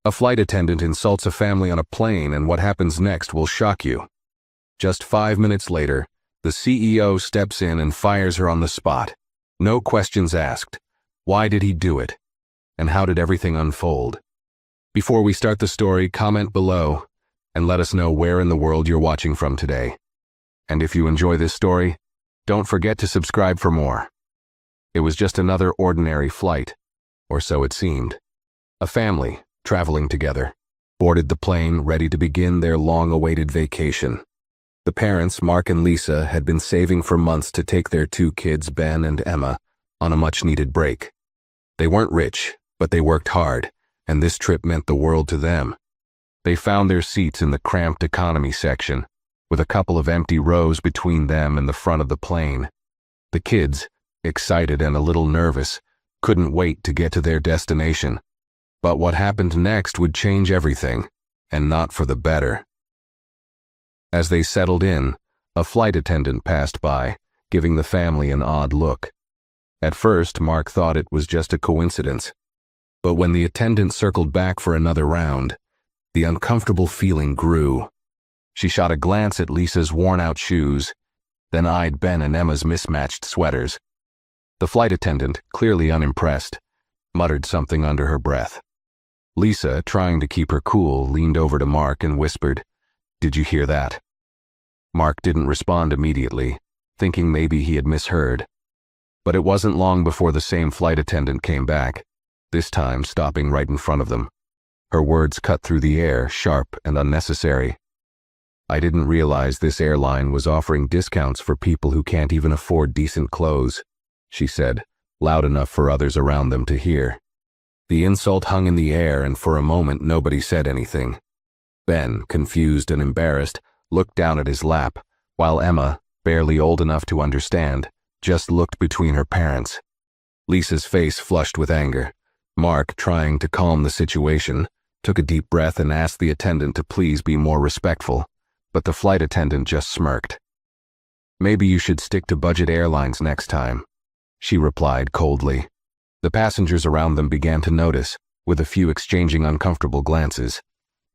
A flight attendant insults a family on a plane, and what happens next will shock you. Just 5 minutes later, the CEO steps in and fires her on the spot. No questions asked. Why did he do it? And how did everything unfold? Before we start the story, comment below and let us know where in the world you're watching from today. And if you enjoy this story, don't forget to subscribe for more. It was just another ordinary flight, or so it seemed. A family, traveling together, boarded the plane ready to begin their long-awaited vacation. The parents, Mark and Lisa, had been saving for months to take their 2 kids, Ben and Emma, on a much-needed break. They weren't rich, but they worked hard, and this trip meant the world to them. They found their seats in the cramped economy section, with a couple of empty rows between them and the front of the plane. The kids, excited and a little nervous, couldn't wait to get to their destination. But what happened next would change everything, and not for the better. As they settled in, a flight attendant passed by, giving the family an odd look. At first, Mark thought it was just a coincidence. But when the attendant circled back for another round, the uncomfortable feeling grew. She shot a glance at Lisa's worn-out shoes, then eyed Ben and Emma's mismatched sweaters. The flight attendant, clearly unimpressed, muttered something under her breath. Lisa, trying to keep her cool, leaned over to Mark and whispered, "Did you hear that?" Mark didn't respond immediately, thinking maybe he had misheard. But it wasn't long before the same flight attendant came back, this time stopping right in front of them. Her words cut through the air, sharp and unnecessary. "I didn't realize this airline was offering discounts for people who can't even afford decent clothes," she said, loud enough for others around them to hear. The insult hung in the air, and for a moment nobody said anything. Ben, confused and embarrassed, looked down at his lap, while Emma, barely old enough to understand, just looked between her parents. Lisa's face flushed with anger. Mark, trying to calm the situation, took a deep breath and asked the attendant to please be more respectful, but the flight attendant just smirked. "Maybe you should stick to budget airlines next time," she replied coldly. The passengers around them began to notice, with a few exchanging uncomfortable glances,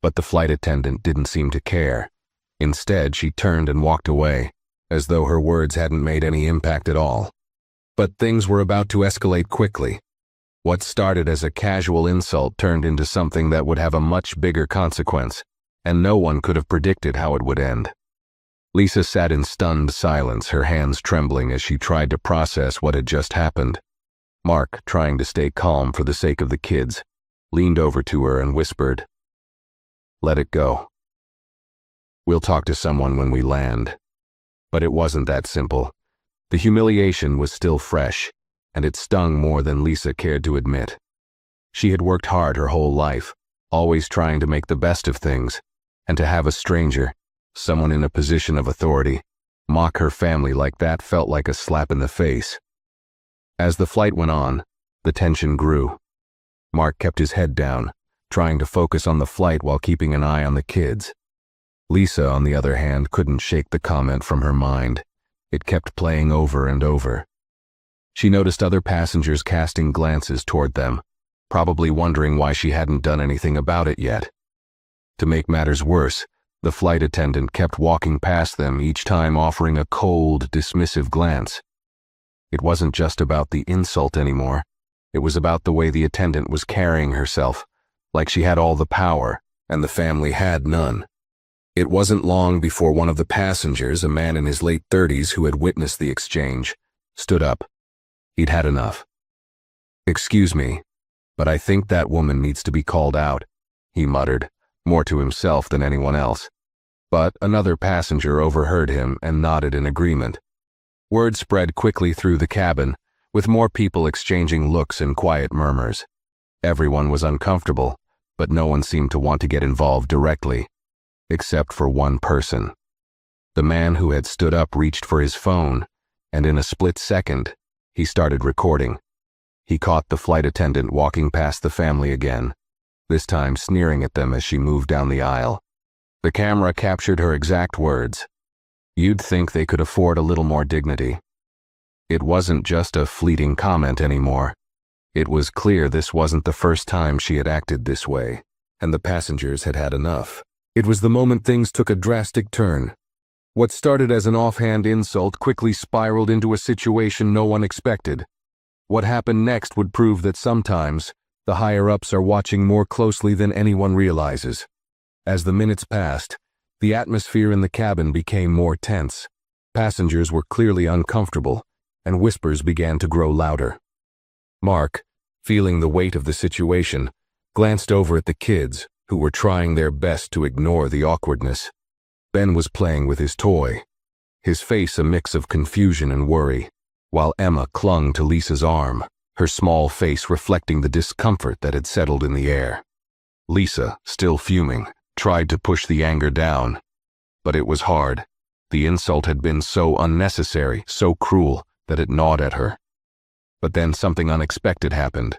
but the flight attendant didn't seem to care. Instead, she turned and walked away, as though her words hadn't made any impact at all. But things were about to escalate quickly. What started as a casual insult turned into something that would have a much bigger consequence, and no one could have predicted how it would end. Lisa sat in stunned silence, her hands trembling as she tried to process what had just happened. Mark, trying to stay calm for the sake of the kids, leaned over to her and whispered, "Let it go. We'll talk to someone when we land." But it wasn't that simple. The humiliation was still fresh, and it stung more than Lisa cared to admit. She had worked hard her whole life, always trying to make the best of things, and to have a stranger, someone in a position of authority, mock her family like that felt like a slap in the face. As the flight went on, the tension grew. Mark kept his head down, trying to focus on the flight while keeping an eye on the kids. Lisa, on the other hand, couldn't shake the comment from her mind. It kept playing over and over. She noticed other passengers casting glances toward them, probably wondering why she hadn't done anything about it yet. To make matters worse, the flight attendant kept walking past them, each time offering a cold, dismissive glance. It wasn't just about the insult anymore. It was about the way the attendant was carrying herself, like she had all the power, and the family had none. It wasn't long before one of the passengers, a man in his late 30s who had witnessed the exchange, stood up. He'd had enough. "Excuse me, but I think that woman needs to be called out," he muttered, more to himself than anyone else. But another passenger overheard him and nodded in agreement. Word spread quickly through the cabin, with more people exchanging looks and quiet murmurs. Everyone was uncomfortable, but no one seemed to want to get involved directly, except for one person. The man who had stood up reached for his phone, and in a split second, he started recording. He caught the flight attendant walking past the family again, this time sneering at them as she moved down the aisle. The camera captured her exact words. "You'd think they could afford a little more dignity." It wasn't just a fleeting comment anymore. It was clear this wasn't the first time she had acted this way. and the passengers had had enough. It was the moment things took a drastic turn. What started as an offhand insult quickly spiraled into a situation no one expected. What happened next would prove that sometimes the higher-ups are watching more closely than anyone realizes. As the minutes passed, the atmosphere in the cabin became more tense. Passengers were clearly uncomfortable, and whispers began to grow louder. Mark, feeling the weight of the situation, glanced over at the kids, who were trying their best to ignore the awkwardness. Ben was playing with his toy, his face a mix of confusion and worry, while Emma clung to Lisa's arm, her small face reflecting the discomfort that had settled in the air. Lisa, still fuming, tried to push the anger down, but it was hard. The insult had been so unnecessary, so cruel, that it gnawed at her. But then something unexpected happened.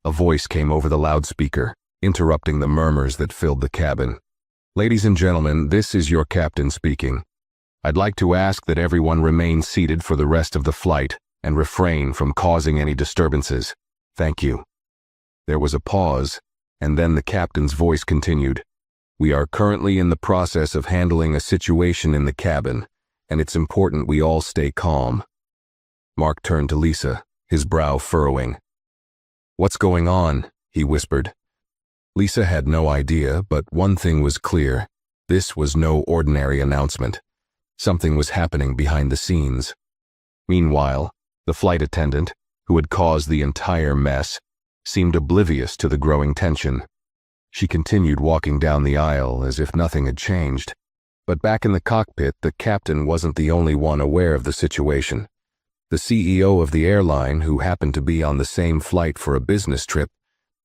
A voice came over the loudspeaker, interrupting the murmurs that filled the cabin. "Ladies and gentlemen, this is your captain speaking. I'd like to ask that everyone remain seated for the rest of the flight and refrain from causing any disturbances. Thank you." There was a pause, and then the captain's voice continued. "We are currently in the process of handling a situation in the cabin, and it's important we all stay calm." Mark turned to Lisa, his brow furrowing. "What's going on?" he whispered. Lisa had no idea, but one thing was clear. This was no ordinary announcement. Something was happening behind the scenes. Meanwhile, the flight attendant, who had caused the entire mess, seemed oblivious to the growing tension. She continued walking down the aisle as if nothing had changed. But back in the cockpit, the captain wasn't the only one aware of the situation. The CEO of the airline, who happened to be on the same flight for a business trip,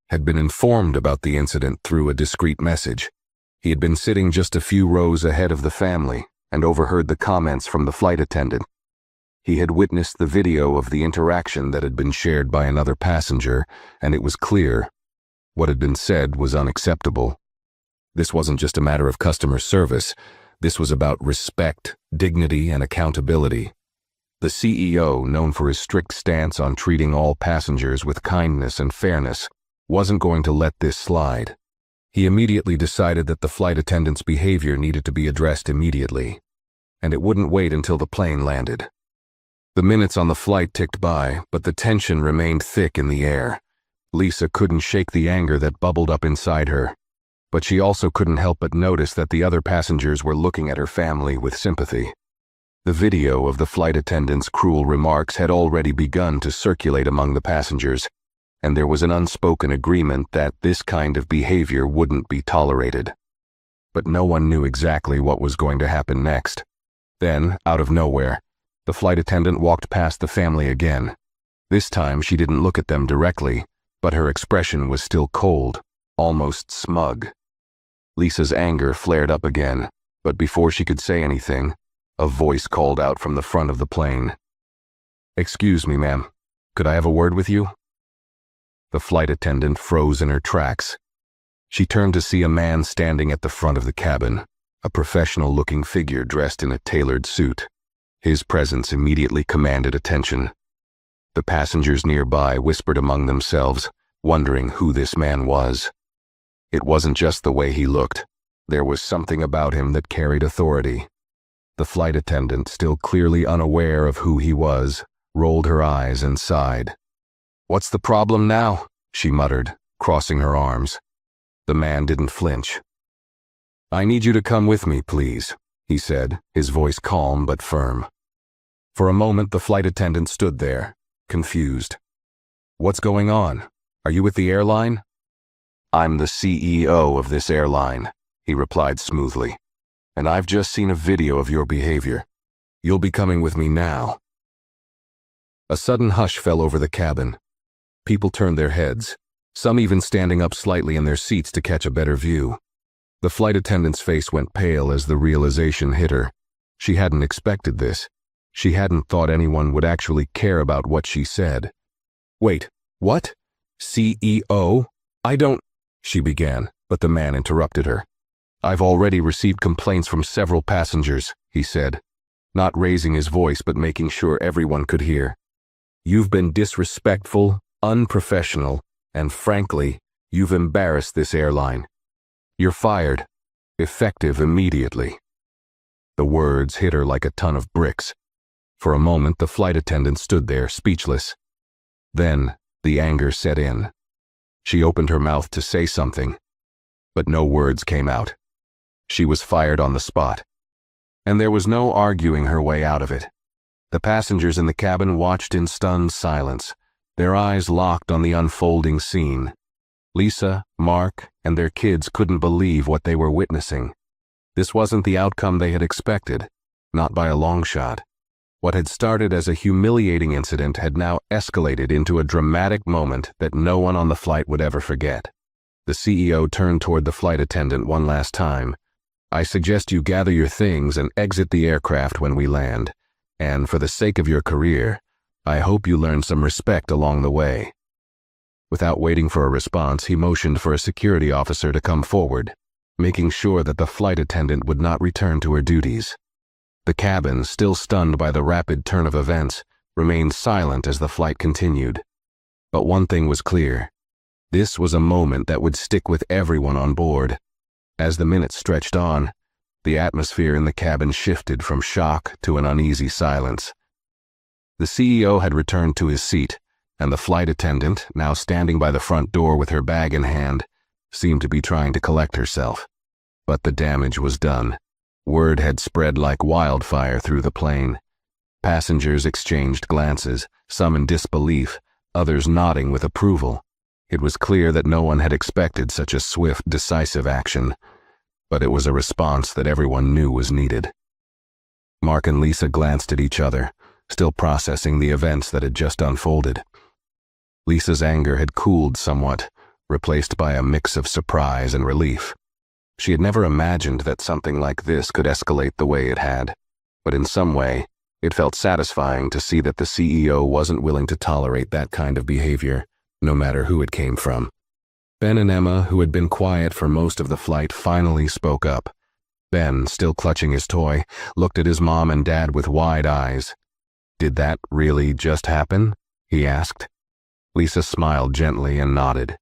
had been informed about the incident through a discreet message. He had been sitting just a few rows ahead of the family and overheard the comments from the flight attendant. He had witnessed the video of the interaction that had been shared by another passenger, and it was clear what had been said was unacceptable. This wasn't just a matter of customer service. This was about respect, dignity, and accountability. The CEO, known for his strict stance on treating all passengers with kindness and fairness, wasn't going to let this slide. He immediately decided that the flight attendant's behavior needed to be addressed immediately, and it wouldn't wait until the plane landed. The minutes on the flight ticked by, but the tension remained thick in the air. Lisa couldn't shake the anger that bubbled up inside her, but she also couldn't help but notice that the other passengers were looking at her family with sympathy. The video of the flight attendant's cruel remarks had already begun to circulate among the passengers, and there was an unspoken agreement that this kind of behavior wouldn't be tolerated. But no one knew exactly what was going to happen next. Then, out of nowhere, the flight attendant walked past the family again. This time she didn't look at them directly, but her expression was still cold, almost smug. Lisa's anger flared up again, but before she could say anything, a voice called out from the front of the plane. "Excuse me, ma'am. Could I have a word with you?" The flight attendant froze in her tracks. She turned to see a man standing at the front of the cabin, a professional-looking figure dressed in a tailored suit. His presence immediately commanded attention. The passengers nearby whispered among themselves, wondering who this man was. It wasn't just the way he looked. There was something about him that carried authority. The flight attendant, still clearly unaware of who he was, rolled her eyes and sighed. "What's the problem now?" she muttered, crossing her arms. The man didn't flinch. "I need you to come with me, please," he said, his voice calm but firm. For a moment the flight attendant stood there, confused. "What's going on? Are you with the airline?" "I'm the CEO of this airline," he replied smoothly, "and I've just seen a video of your behavior. You'll be coming with me now." A sudden hush fell over the cabin. People turned their heads, some even standing up slightly in their seats to catch a better view. The flight attendant's face went pale as the realization hit her. She hadn't expected this. She hadn't thought anyone would actually care about what she said. "Wait, what? CEO? I don't—" she began, but the man interrupted her. "I've already received complaints from several passengers," he said, not raising his voice but making sure everyone could hear. "You've been disrespectful, unprofessional, and frankly, you've embarrassed this airline. "You're fired. Effective immediately." The words hit her like a ton of bricks. For a moment, the flight attendant stood there, speechless. Then, the anger set in. She opened her mouth to say something, but no words came out. She was fired on the spot, and there was no arguing her way out of it. The passengers in the cabin watched in stunned silence, their eyes locked on the unfolding scene. Lisa, Mark, and their kids couldn't believe what they were witnessing. This wasn't the outcome they had expected, not by a long shot. What had started as a humiliating incident had now escalated into a dramatic moment that no one on the flight would ever forget. The CEO turned toward the flight attendant one last time. "I suggest you gather your things and exit the aircraft when we land. And for the sake of your career, I hope you learn some respect along the way." Without waiting for a response, he motioned for a security officer to come forward, making sure that the flight attendant would not return to her duties. The cabin, still stunned by the rapid turn of events, remained silent as the flight continued. But one thing was clear. This was a moment that would stick with everyone on board. As the minutes stretched on, the atmosphere in the cabin shifted from shock to an uneasy silence. The CEO had returned to his seat, and the flight attendant, now standing by the front door with her bag in hand, seemed to be trying to collect herself. But the damage was done. Word had spread like wildfire through the plane. Passengers exchanged glances, some in disbelief, others nodding with approval. It was clear that no one had expected such a swift, decisive action, but it was a response that everyone knew was needed. Mark and Lisa glanced at each other, still processing the events that had just unfolded. Lisa's anger had cooled somewhat, replaced by a mix of surprise and relief. She had never imagined that something like this could escalate the way it had, but in some way, it felt satisfying to see that the CEO wasn't willing to tolerate that kind of behavior, no matter who it came from. Ben and Emma, who had been quiet for most of the flight, finally spoke up. Ben, still clutching his toy, looked at his mom and dad with wide eyes. "Did that really just happen?" he asked. Lisa smiled gently and nodded.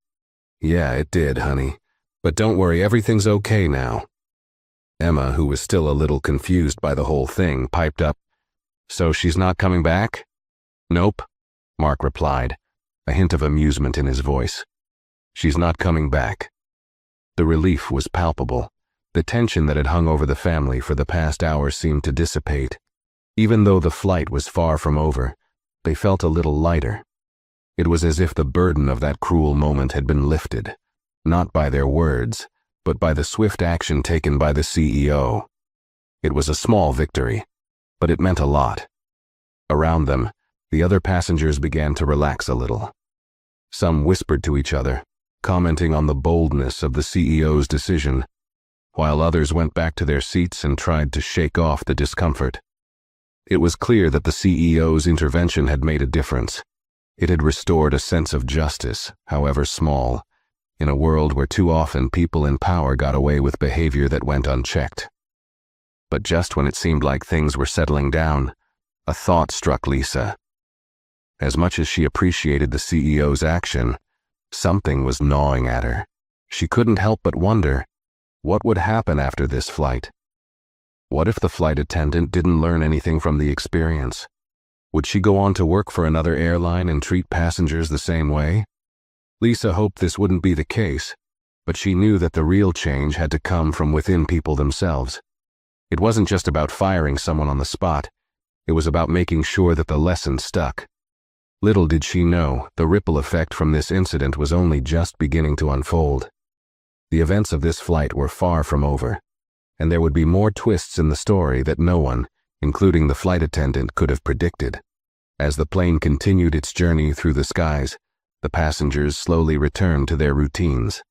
"Yeah, it did, honey. But don't worry, everything's okay now." Emma, who was still a little confused by the whole thing, piped up, "So she's not coming back?" "Nope," Mark replied, a hint of amusement in his voice. "She's not coming back." The relief was palpable. The tension that had hung over the family for the past hour seemed to dissipate. Even though the flight was far from over, they felt a little lighter. It was as if the burden of that cruel moment had been lifted, not by their words, but by the swift action taken by the CEO. It was a small victory, but it meant a lot. Around them, the other passengers began to relax a little. Some whispered to each other, commenting on the boldness of the CEO's decision, while others went back to their seats and tried to shake off the discomfort. It was clear that the CEO's intervention had made a difference. It had restored a sense of justice, however small, in a world where too often people in power got away with behavior that went unchecked. But just when it seemed like things were settling down, a thought struck Lisa. As much as she appreciated the CEO's action, something was gnawing at her. She couldn't help but wonder, what would happen after this flight? What if the flight attendant didn't learn anything from the experience? Would she go on to work for another airline and treat passengers the same way? Lisa hoped this wouldn't be the case, but she knew that the real change had to come from within people themselves. It wasn't just about firing someone on the spot. It was about making sure that the lesson stuck. Little did she know, the ripple effect from this incident was only just beginning to unfold. The events of this flight were far from over, and there would be more twists in the story that no one, including the flight attendant, could have predicted. As the plane continued its journey through the skies, the passengers slowly returned to their routines.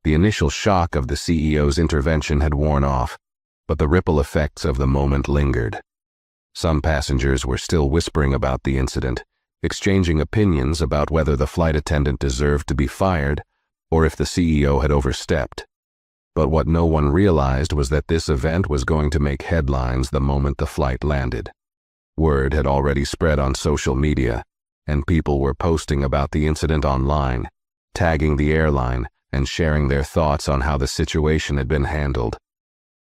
The initial shock of the CEO's intervention had worn off, but the ripple effects of the moment lingered. Some passengers were still whispering about the incident, exchanging opinions about whether the flight attendant deserved to be fired or if the CEO had overstepped. But what no one realized was that this event was going to make headlines the moment the flight landed. Word had already spread on social media, and people were posting about the incident online, tagging the airline, and sharing their thoughts on how the situation had been handled.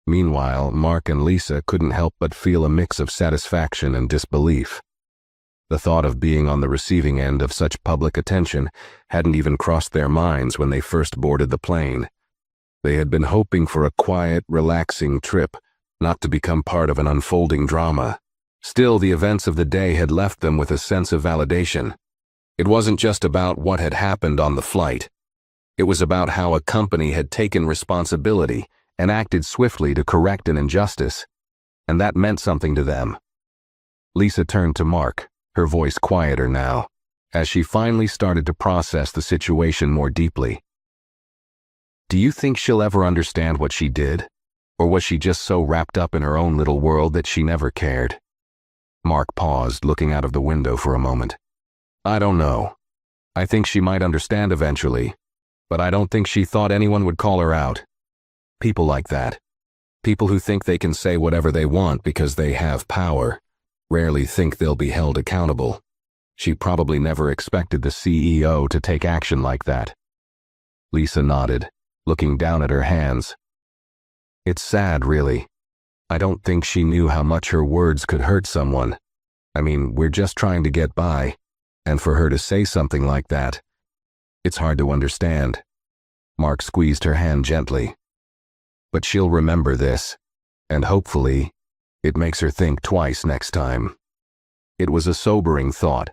Meanwhile, Mark and Lisa couldn't help but feel a mix of satisfaction and disbelief. The thought of being on the receiving end of such public attention hadn't even crossed their minds when they first boarded the plane. They had been hoping for a quiet, relaxing trip, not to become part of an unfolding drama. Still, the events of the day had left them with a sense of validation. It wasn't just about what had happened on the flight. It was about how a company had taken responsibility and acted swiftly to correct an injustice, and that meant something to them. Lisa turned to Mark, her voice quieter now, as she finally started to process the situation more deeply. "Do you think she'll ever understand what she did? Or was she just so wrapped up in her own little world that she never cared?" Mark paused, looking out of the window for a moment. "I don't know. I think she might understand eventually, but I don't think she thought anyone would call her out. People like that, people who think they can say whatever they want because they have power, rarely think they'll be held accountable. She probably never expected the CEO to take action like that." Lisa nodded, looking down at her hands. "It's sad, really. I don't think she knew how much her words could hurt someone. I mean, we're just trying to get by, and for her to say something like that, it's hard to understand." Mark squeezed her hand gently. "But she'll remember this, and hopefully, it makes her think twice next time." It was a sobering thought.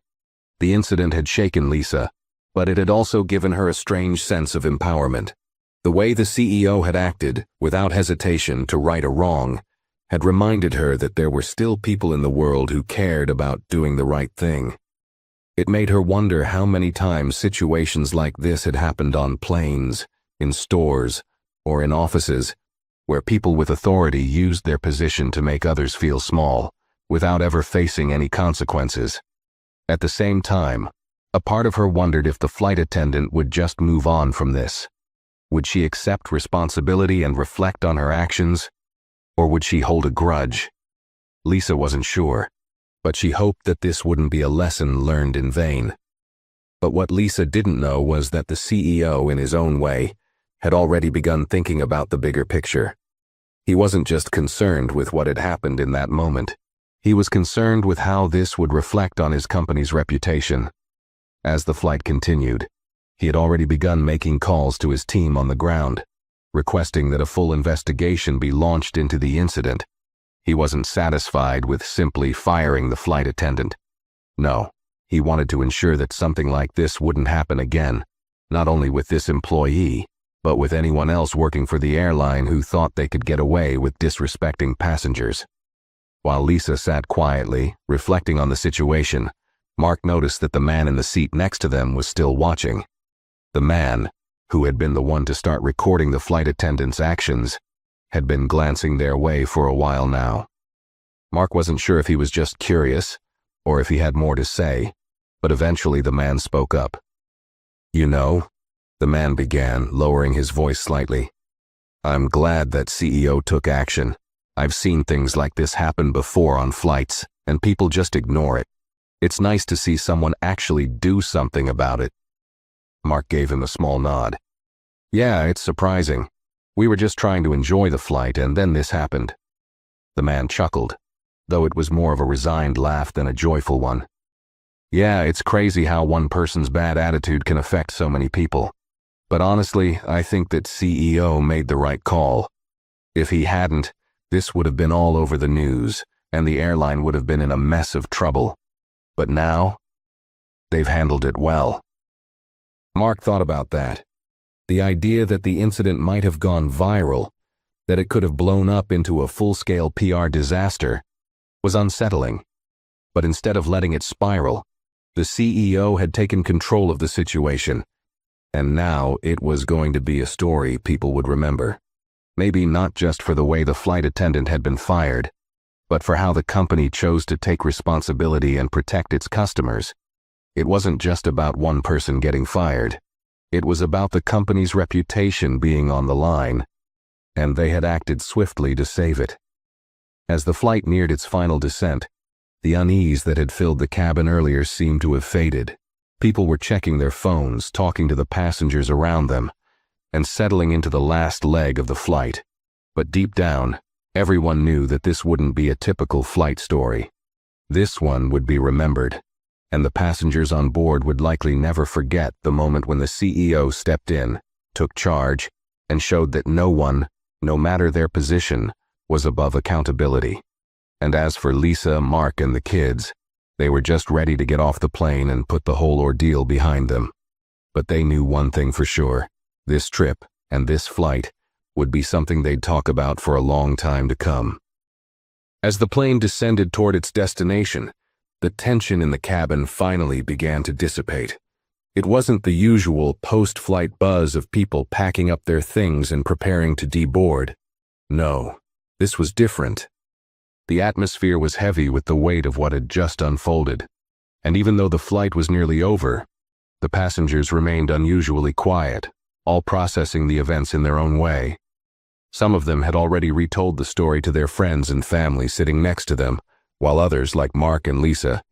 The incident had shaken Lisa, but it had also given her a strange sense of empowerment. The way the CEO had acted, without hesitation, to right a wrong, had reminded her that there were still people in the world who cared about doing the right thing. It made her wonder how many times situations like this had happened on planes, in stores, or in offices, where people with authority used their position to make others feel small, without ever facing any consequences. At the same time, a part of her wondered if the flight attendant would just move on from this. Would she accept responsibility and reflect on her actions, or would she hold a grudge? Lisa wasn't sure, but she hoped that this wouldn't be a lesson learned in vain. But what Lisa didn't know was that the CEO, in his own way, had already begun thinking about the bigger picture. He wasn't just concerned with what had happened in that moment. He was concerned with how this would reflect on his company's reputation. As the flight continued, he had already begun making calls to his team on the ground, requesting that a full investigation be launched into the incident. He wasn't satisfied with simply firing the flight attendant. No, he wanted to ensure that something like this wouldn't happen again, not only with this employee, but with anyone else working for the airline who thought they could get away with disrespecting passengers. While Lisa sat quietly, reflecting on the situation, Mark noticed that the man in the seat next to them was still watching. The man, who had been the one to start recording the flight attendant's actions, had been glancing their way for a while now. Mark wasn't sure if he was just curious, or if he had more to say, but eventually the man spoke up. "You know," the man began, lowering his voice slightly, "I'm glad that CEO took action. I've seen things like this happen before on flights, and people just ignore it. It's nice to see someone actually do something about it." Mark gave him a small nod. "Yeah, it's surprising. We were just trying to enjoy the flight, and then this happened." The man chuckled, though it was more of a resigned laugh than a joyful one. "Yeah, it's crazy how one person's bad attitude can affect so many people. But honestly, I think that CEO made the right call. If he hadn't, this would have been all over the news, and the airline would have been in a mess of trouble. But now, they've handled it well." Mark thought about that. The idea that the incident might have gone viral, that it could have blown up into a full-scale PR disaster, was unsettling. But instead of letting it spiral, the CEO had taken control of the situation, and now it was going to be a story people would remember. Maybe not just for the way the flight attendant had been fired, but for how the company chose to take responsibility and protect its customers. It wasn't just about one person getting fired. It was about the company's reputation being on the line, and they had acted swiftly to save it. As the flight neared its final descent, the unease that had filled the cabin earlier seemed to have faded. People were checking their phones, talking to the passengers around them, and settling into the last leg of the flight. But deep down, everyone knew that this wouldn't be a typical flight story. This one would be remembered, and the passengers on board would likely never forget the moment when the CEO stepped in, took charge, and showed that no one, no matter their position, was above accountability. And as for Lisa, Mark, and the kids, they were just ready to get off the plane and put the whole ordeal behind them. But they knew one thing for sure: this trip, and this flight, would be something they'd talk about for a long time to come. As the plane descended toward its destination, the tension in the cabin finally began to dissipate. It wasn't the usual post-flight buzz of people packing up their things and preparing to deboard. No, this was different. The atmosphere was heavy with the weight of what had just unfolded, and even though the flight was nearly over, the passengers remained unusually quiet, all processing the events in their own way. Some of them had already retold the story to their friends and family sitting next to them, while others, like Mark and Lisa,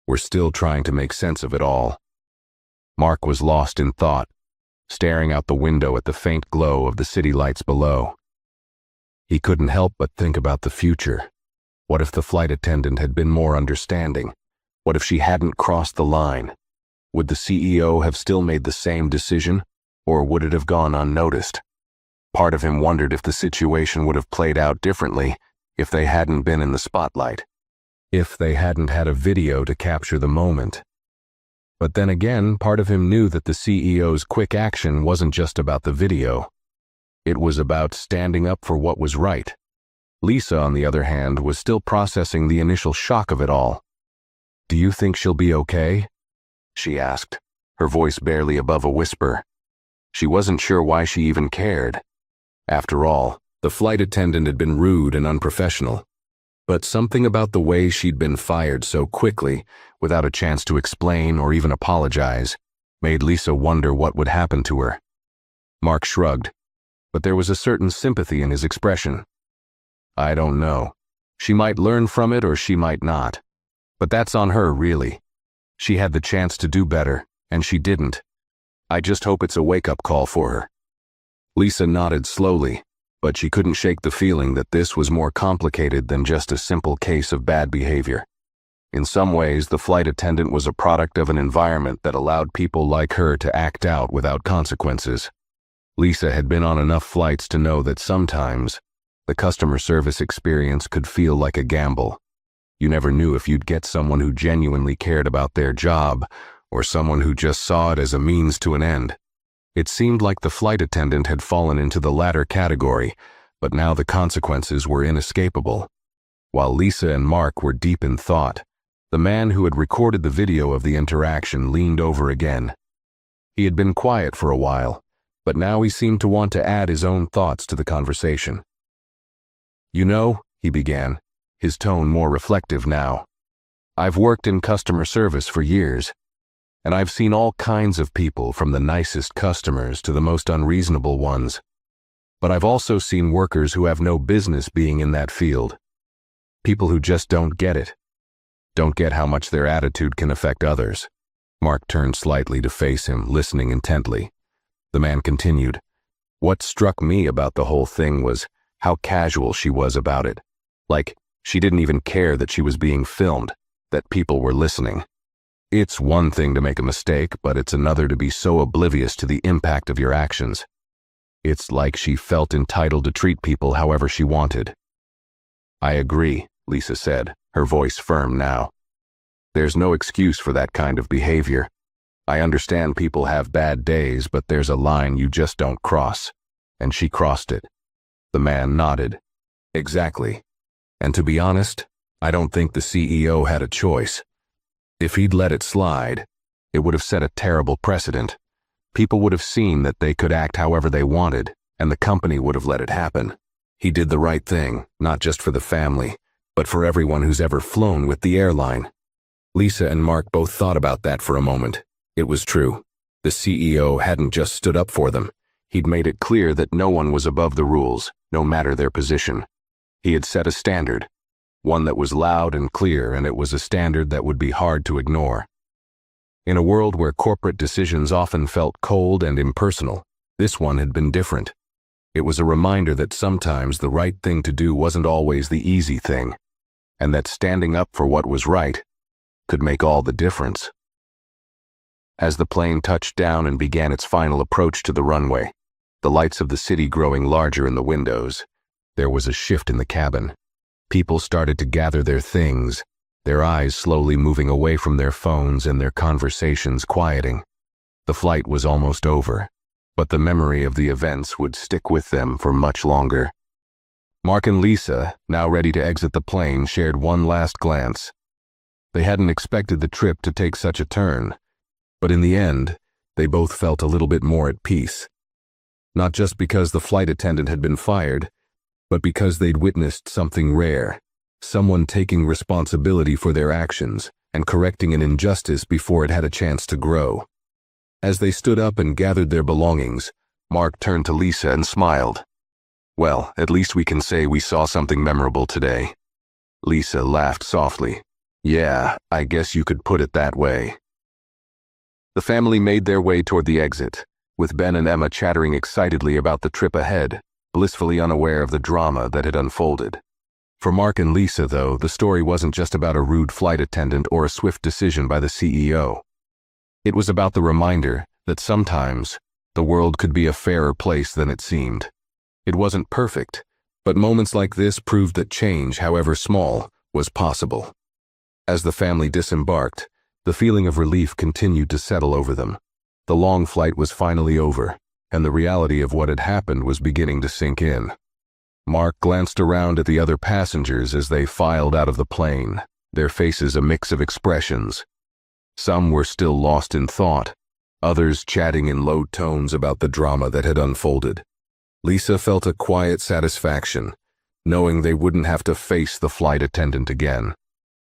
were still trying to make sense of it all. Mark was lost in thought, staring out the window at the faint glow of the city lights below. He couldn't help but think about the future. What if the flight attendant had been more understanding? What if she hadn't crossed the line? Would the CEO have still made the same decision, or would it have gone unnoticed? Part of him wondered if the situation would have played out differently if they hadn't been in the spotlight, if they hadn't had a video to capture the moment. But then again, part of him knew that the CEO's quick action wasn't just about the video. It was about standing up for what was right. Lisa, on the other hand, was still processing the initial shock of it all. "Do you think she'll be okay?" she asked, her voice barely above a whisper. She wasn't sure why she even cared. After all, the flight attendant had been rude and unprofessional. But something about the way she'd been fired so quickly, without a chance to explain or even apologize, made Lisa wonder what would happen to her. Mark shrugged, but there was a certain sympathy in his expression. "I don't know. She might learn from it or she might not. But that's on her, really. She had the chance to do better, and she didn't. I just hope it's a wake-up call for her." Lisa nodded slowly, but she couldn't shake the feeling that this was more complicated than just a simple case of bad behavior. In some ways, the flight attendant was a product of an environment that allowed people like her to act out without consequences. Lisa had been on enough flights to know that sometimes the customer service experience could feel like a gamble. You never knew if you'd get someone who genuinely cared about their job or someone who just saw it as a means to an end. It seemed like the flight attendant had fallen into the latter category, but now the consequences were inescapable. While Lisa and Mark were deep in thought, the man who had recorded the video of the interaction leaned over again. He had been quiet for a while, but now he seemed to want to add his own thoughts to the conversation. "You know," he began, his tone more reflective now, "I've worked in customer service for years, and I've seen all kinds of people, from the nicest customers to the most unreasonable ones. But I've also seen workers who have no business being in that field. People who just don't get it. Don't get how much their attitude can affect others." Mark turned slightly to face him, listening intently. The man continued, "What struck me about the whole thing was how casual she was about it. Like, she didn't even care that she was being filmed, that people were listening. It's one thing to make a mistake, but it's another to be so oblivious to the impact of your actions. It's like she felt entitled to treat people however she wanted." "I agree," Lisa said, her voice firm now. "There's no excuse for that kind of behavior. I understand people have bad days, but there's a line you just don't cross. And she crossed it." The man nodded. "Exactly. And to be honest, I don't think the CEO had a choice. If he'd let it slide, it would have set a terrible precedent. People would have seen that they could act however they wanted, and the company would have let it happen. He did the right thing, not just for the family, but for everyone who's ever flown with the airline." Lisa and Mark both thought about that for a moment. It was true. The CEO hadn't just stood up for them. He'd made it clear that no one was above the rules, no matter their position. He had set a standard, one that was loud and clear, and it was a standard that would be hard to ignore. In a world where corporate decisions often felt cold and impersonal, This one had been different. It was a reminder that sometimes the right thing to do wasn't always the easy thing, and that standing up for what was right could make all the difference. As the plane touched down and began its final approach to the runway, the lights of the city growing larger in the windows, there was a shift in the cabin. People started to gather their things, their eyes slowly moving away from their phones and their conversations quieting. The flight was almost over, but the memory of the events would stick with them for much longer. Mark and Lisa, now ready to exit the plane, shared one last glance. They hadn't expected the trip to take such a turn, but in the end, they both felt a little bit more at peace. Not just because the flight attendant had been fired, but because they'd witnessed something rare, someone taking responsibility for their actions and correcting an injustice before it had a chance to grow. As they stood up and gathered their belongings, Mark turned to Lisa and smiled. "Well, at least we can say we saw something memorable today." Lisa laughed softly. "Yeah, I guess you could put it that way." The family made their way toward the exit, with Ben and Emma chattering excitedly about the trip ahead, blissfully unaware of the drama that had unfolded. For Mark and Lisa, though, the story wasn't just about a rude flight attendant or a swift decision by the CEO. It was about the reminder that sometimes the world could be a fairer place than it seemed. It wasn't perfect, but moments like this proved that change, however small, was possible. As the family disembarked, the feeling of relief continued to settle over them. The long flight was finally over, and the reality of what had happened was beginning to sink in. Mark glanced around at the other passengers as they filed out of the plane, their faces a mix of expressions. Some were still lost in thought, others chatting in low tones about the drama that had unfolded. Lisa felt a quiet satisfaction, knowing they wouldn't have to face the flight attendant again.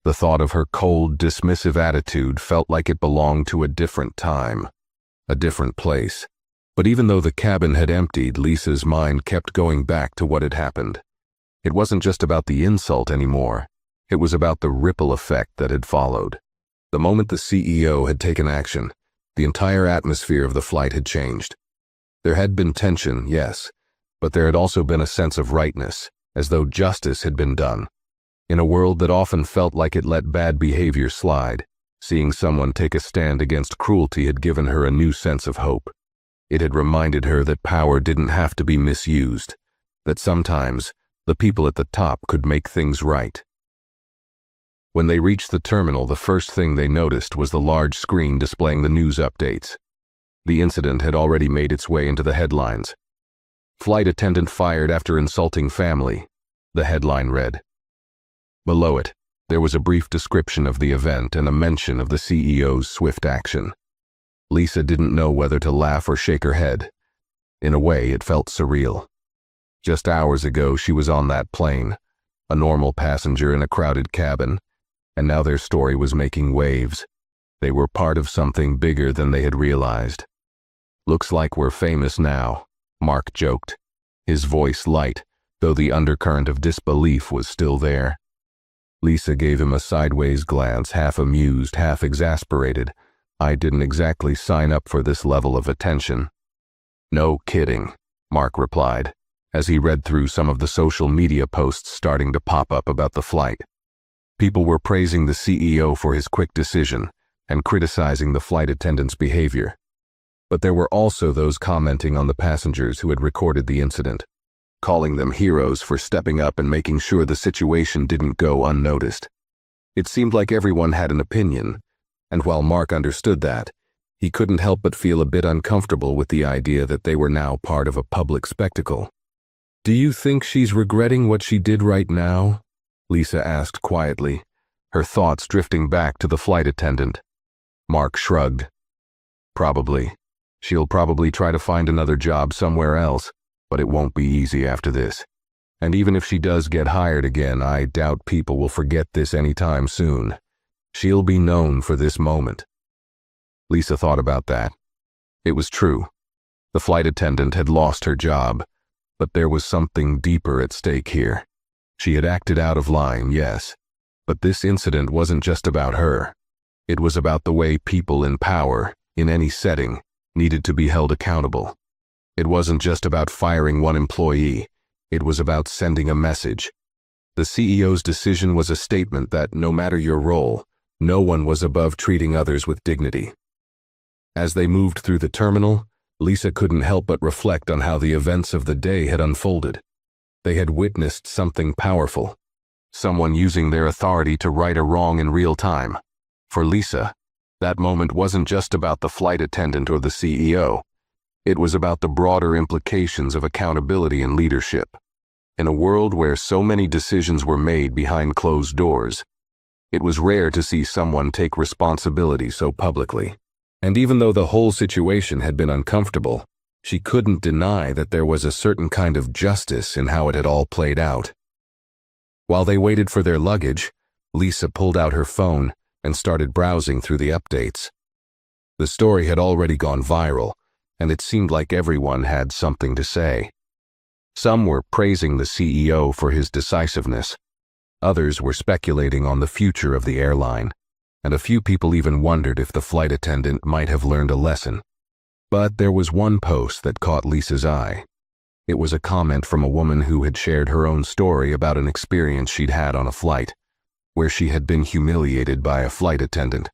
The thought of her cold, dismissive attitude felt like it belonged to a different time, a different place. But even though the cabin had emptied, Lisa's mind kept going back to what had happened. It wasn't just about the insult anymore. It was about the ripple effect that had followed. The moment the CEO had taken action, the entire atmosphere of the flight had changed. There had been tension, yes, but there had also been a sense of rightness, as though justice had been done. In a world that often felt like it let bad behavior slide, seeing someone take a stand against cruelty had given her a new sense of hope. It had reminded her that power didn't have to be misused, that sometimes the people at the top could make things right. When they reached the terminal, the first thing they noticed was the large screen displaying the news updates. The incident had already made its way into the headlines. "Flight attendant fired after insulting family," the headline read. Below it, there was a brief description of the event and a mention of the CEO's swift action. Lisa didn't know whether to laugh or shake her head. In a way, it felt surreal. Just hours ago, she was on that plane, a normal passenger in a crowded cabin, and now their story was making waves. They were part of something bigger than they had realized. "Looks like we're famous now," Mark joked, his voice light, though the undercurrent of disbelief was still there. Lisa gave him a sideways glance, half amused, half exasperated. "I didn't exactly sign up for this level of attention." "No kidding," Mark replied, as he read through some of the social media posts starting to pop up about the flight. People were praising the CEO for his quick decision and criticizing the flight attendant's behavior. But there were also those commenting on the passengers who had recorded the incident, calling them heroes for stepping up and making sure the situation didn't go unnoticed. It seemed like everyone had an opinion, and while Mark understood that, he couldn't help but feel a bit uncomfortable with the idea that they were now part of a public spectacle. "Do you think she's regretting what she did right now?" Lisa asked quietly, her thoughts drifting back to the flight attendant. Mark shrugged. "Probably. She'll probably try to find another job somewhere else, but it won't be easy after this. And even if she does get hired again, I doubt people will forget this anytime soon. She'll be known for this moment." Lisa thought about that. It was true. The flight attendant had lost her job, but there was something deeper at stake here. She had acted out of line, yes, but this incident wasn't just about her. It was about the way people in power, in any setting, needed to be held accountable. It wasn't just about firing one employee. It was about sending a message. The CEO's decision was a statement that no matter your role, no one was above treating others with dignity. As they moved through the terminal, Lisa couldn't help but reflect on how the events of the day had unfolded. They had witnessed something powerful, someone using their authority to right a wrong in real time. For Lisa, that moment wasn't just about the flight attendant or the CEO. It was about the broader implications of accountability and leadership. In a world where so many decisions were made behind closed doors, it was rare to see someone take responsibility so publicly. And even though the whole situation had been uncomfortable, she couldn't deny that there was a certain kind of justice in how it had all played out. While they waited for their luggage, Lisa pulled out her phone and started browsing through the updates. The story had already gone viral, and it seemed like everyone had something to say. Some were praising the CEO for his decisiveness. Others were speculating on the future of the airline, and a few people even wondered if the flight attendant might have learned a lesson. But there was one post that caught Lisa's eye. It was a comment from a woman who had shared her own story about an experience she'd had on a flight, where she had been humiliated by a flight attendant.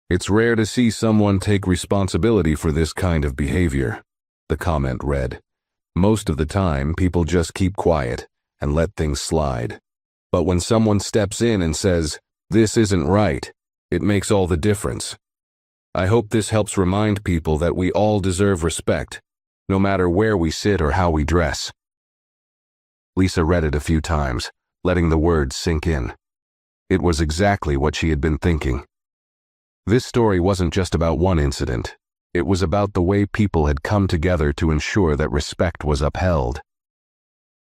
"It's rare to see someone take responsibility for this kind of behavior," the comment read. "Most of the time, people just keep quiet and let things slide. But when someone steps in and says, 'This isn't right,' it makes all the difference. I hope this helps remind people that we all deserve respect, no matter where we sit or how we dress." Lisa read it a few times, letting the words sink in. It was exactly what she had been thinking. This story wasn't just about one incident. It was about the way people had come together to ensure that respect was upheld.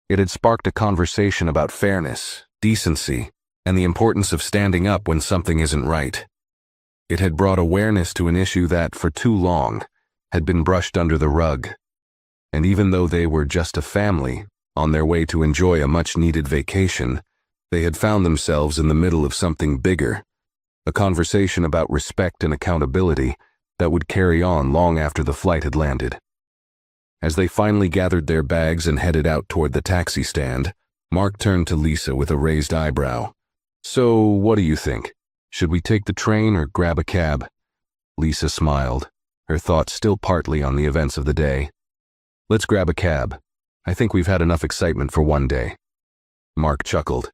It had sparked a conversation about fairness, decency, and the importance of standing up when something isn't right. It had brought awareness to an issue that, for too long, had been brushed under the rug. And even though they were just a family, on their way to enjoy a much-needed vacation, they had found themselves in the middle of something bigger, a conversation about respect and accountability that would carry on long after the flight had landed. As they finally gathered their bags and headed out toward the taxi stand, Mark turned to Lisa with a raised eyebrow. "So, what do you think? Should we take the train or grab a cab?" Lisa smiled, her thoughts still partly on the events of the day. "Let's grab a cab. I think we've had enough excitement for one day." Mark chuckled.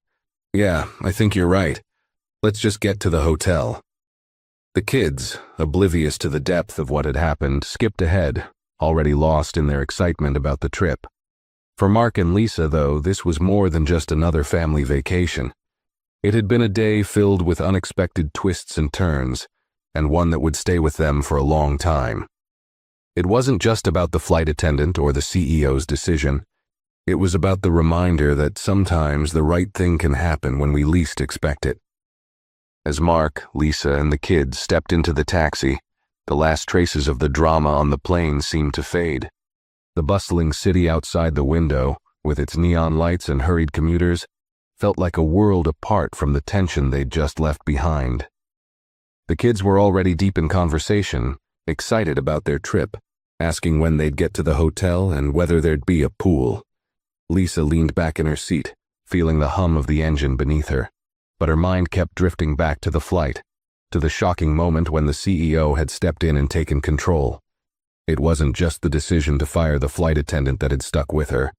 "Yeah, I think you're right. Let's just get to the hotel." The kids, oblivious to the depth of what had happened, skipped ahead, already lost in their excitement about the trip. For Mark and Lisa, though, this was more than just another family vacation. It had been a day filled with unexpected twists and turns, and one that would stay with them for a long time. It wasn't just about the flight attendant or the CEO's decision. It was about the reminder that sometimes the right thing can happen when we least expect it. As Mark, Lisa, and the kids stepped into the taxi, the last traces of the drama on the plane seemed to fade. The bustling city outside the window, with its neon lights and hurried commuters, felt like a world apart from the tension they'd just left behind. The kids were already deep in conversation, excited about their trip, asking when they'd get to the hotel and whether there'd be a pool. Lisa leaned back in her seat, feeling the hum of the engine beneath her, but her mind kept drifting back to the flight, to the shocking moment when the CEO had stepped in and taken control. It wasn't just the decision to fire the flight attendant that had stuck with her.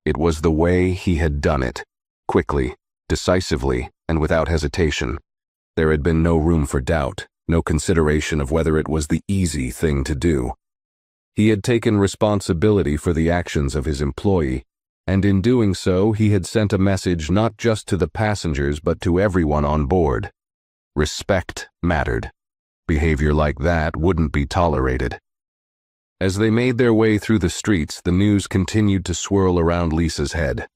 It was the way he had done it, quickly, decisively, and without hesitation. There had been no room for doubt, no consideration of whether it was the easy thing to do. He had taken responsibility for the actions of his employee, and in doing so, he had sent a message not just to the passengers but to everyone on board. Respect mattered. Behavior like that wouldn't be tolerated. As they made their way through the streets, the news continued to swirl around Lisa's head.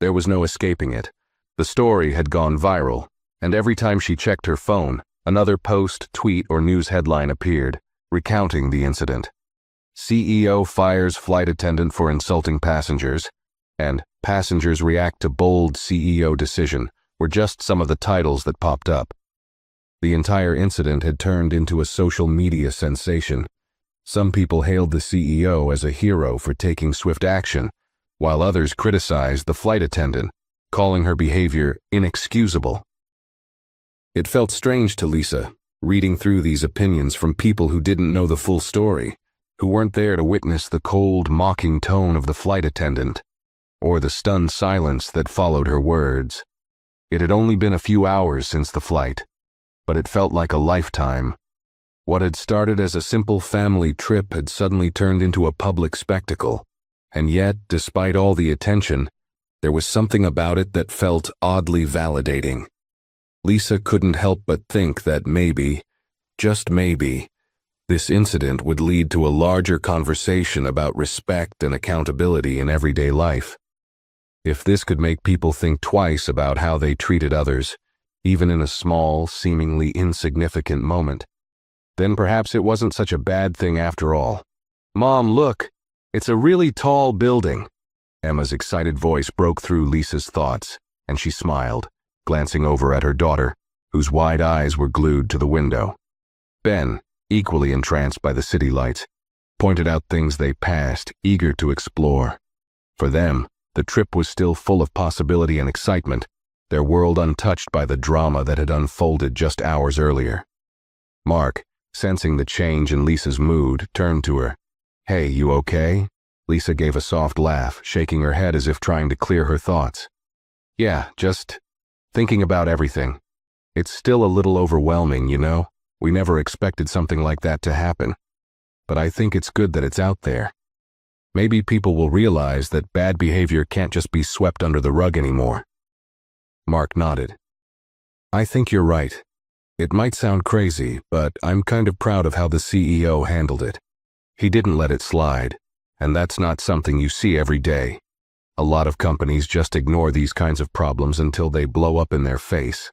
There was no escaping it. The story had gone viral, and every time she checked her phone, another post, tweet, or news headline appeared, recounting the incident. CEO fires flight attendant for insulting passengers, and passengers react to bold CEO decision were just some of the titles that popped up. The entire incident had turned into a social media sensation. Some people hailed the CEO as a hero for taking swift action, while others criticized the flight attendant, calling her behavior inexcusable. It felt strange to Lisa, reading through these opinions from people who didn't know the full story, who weren't there to witness the cold, mocking tone of the flight attendant, or the stunned silence that followed her words. It had only been a few hours since the flight, but it felt like a lifetime. What had started as a simple family trip had suddenly turned into a public spectacle, and yet, despite all the attention, there was something about it that felt oddly validating. Lisa couldn't help but think that maybe, just maybe, this incident would lead to a larger conversation about respect and accountability in everyday life. If this could make people think twice about how they treated others, even in a small, seemingly insignificant moment, then perhaps it wasn't such a bad thing after all. "Mom, look, it's a really tall building." Emma's excited voice broke through Lisa's thoughts, and she smiled, glancing over at her daughter, whose wide eyes were glued to the window. Ben, equally entranced by the city lights, pointed out things they passed, eager to explore. For them, the trip was still full of possibility and excitement, their world untouched by the drama that had unfolded just hours earlier. Mark, sensing the change in Lisa's mood, turned to her. "Hey, you okay?" Lisa gave a soft laugh, shaking her head as if trying to clear her thoughts. "Yeah, just thinking about everything. It's still a little overwhelming, you know? We never expected something like that to happen. But I think it's good that it's out there. Maybe people will realize that bad behavior can't just be swept under the rug anymore." Mark nodded. "I think you're right. It might sound crazy, but I'm kind of proud of how the CEO handled it. He didn't let it slide, and that's not something you see every day. A lot of companies just ignore these kinds of problems until they blow up in their face.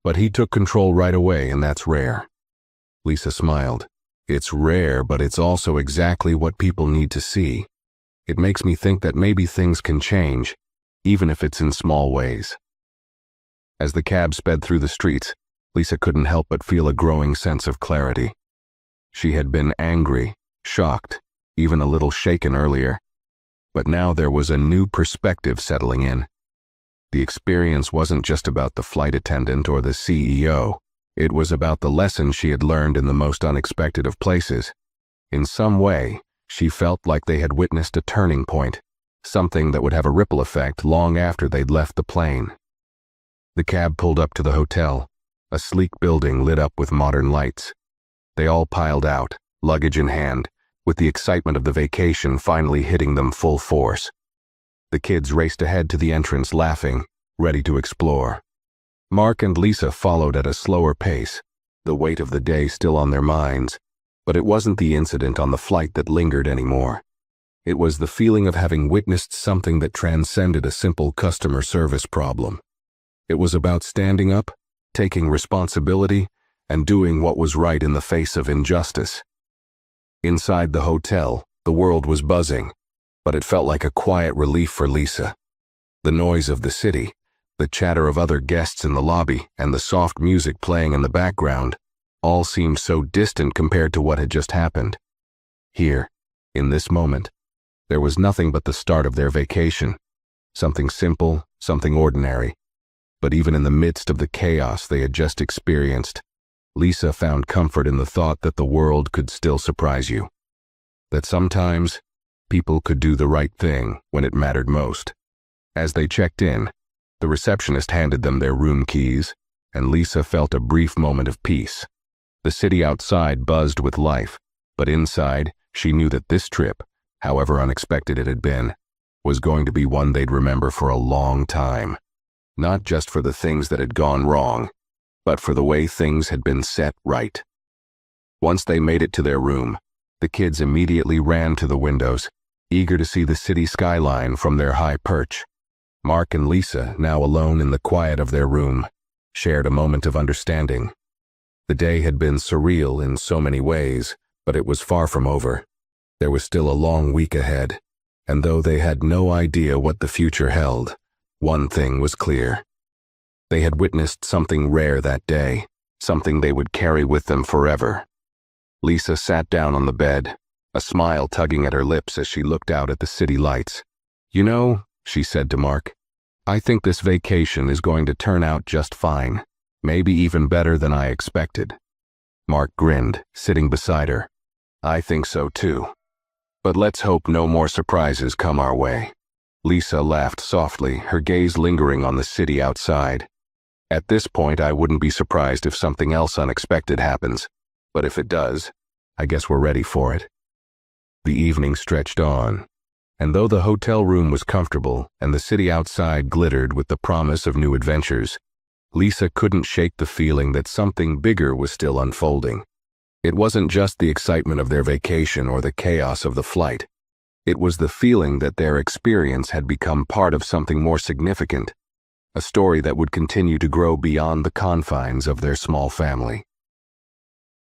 But he took control right away, and that's rare." Lisa smiled. "It's rare, but it's also exactly what people need to see. It makes me think that maybe things can change, even if it's in small ways." As the cab sped through the streets, Lisa couldn't help but feel a growing sense of clarity. She had been angry, shocked, even a little shaken earlier. But now there was a new perspective settling in. The experience wasn't just about the flight attendant or the CEO. It was about the lessons she had learned in the most unexpected of places. In some way, she felt like they had witnessed a turning point, something that would have a ripple effect long after they'd left the plane. The cab pulled up to the hotel, a sleek building lit up with modern lights. They all piled out, luggage in hand, with the excitement of the vacation finally hitting them full force. The kids raced ahead to the entrance laughing, ready to explore. Mark and Lisa followed at a slower pace, the weight of the day still on their minds, but it wasn't the incident on the flight that lingered anymore. It was the feeling of having witnessed something that transcended a simple customer service problem. It was about standing up, taking responsibility, and doing what was right in the face of injustice. Inside the hotel, the world was buzzing, but it felt like a quiet relief for Lisa. The noise of the city, the chatter of other guests in the lobby, and the soft music playing in the background, all seemed so distant compared to what had just happened. Here, in this moment, there was nothing but the start of their vacation. Something simple, something ordinary. But even in the midst of the chaos they had just experienced, Lisa found comfort in the thought that the world could still surprise you. That sometimes, people could do the right thing when it mattered most. As they checked in, the receptionist handed them their room keys, and Lisa felt a brief moment of peace. The city outside buzzed with life, but inside, she knew that this trip, however unexpected it had been, was going to be one they'd remember for a long time. Not just for the things that had gone wrong, but for the way things had been set right. Once they made it to their room, the kids immediately ran to the windows, eager to see the city skyline from their high perch. Mark and Lisa, now alone in the quiet of their room, shared a moment of understanding. The day had been surreal in so many ways, but it was far from over. There was still a long week ahead, and though they had no idea what the future held, one thing was clear. They had witnessed something rare that day, something they would carry with them forever. Lisa sat down on the bed, a smile tugging at her lips as she looked out at the city lights. "You know," she said to Mark, "I think this vacation is going to turn out just fine, maybe even better than I expected." Mark grinned, sitting beside her. "I think so too. But let's hope no more surprises come our way." Lisa laughed softly, her gaze lingering on the city outside. "At this point, I wouldn't be surprised if something else unexpected happens. But if it does, I guess we're ready for it." The evening stretched on, and though the hotel room was comfortable and the city outside glittered with the promise of new adventures, Lisa couldn't shake the feeling that something bigger was still unfolding. It wasn't just the excitement of their vacation or the chaos of the flight. It was the feeling that their experience had become part of something more significant, a story that would continue to grow beyond the confines of their small family.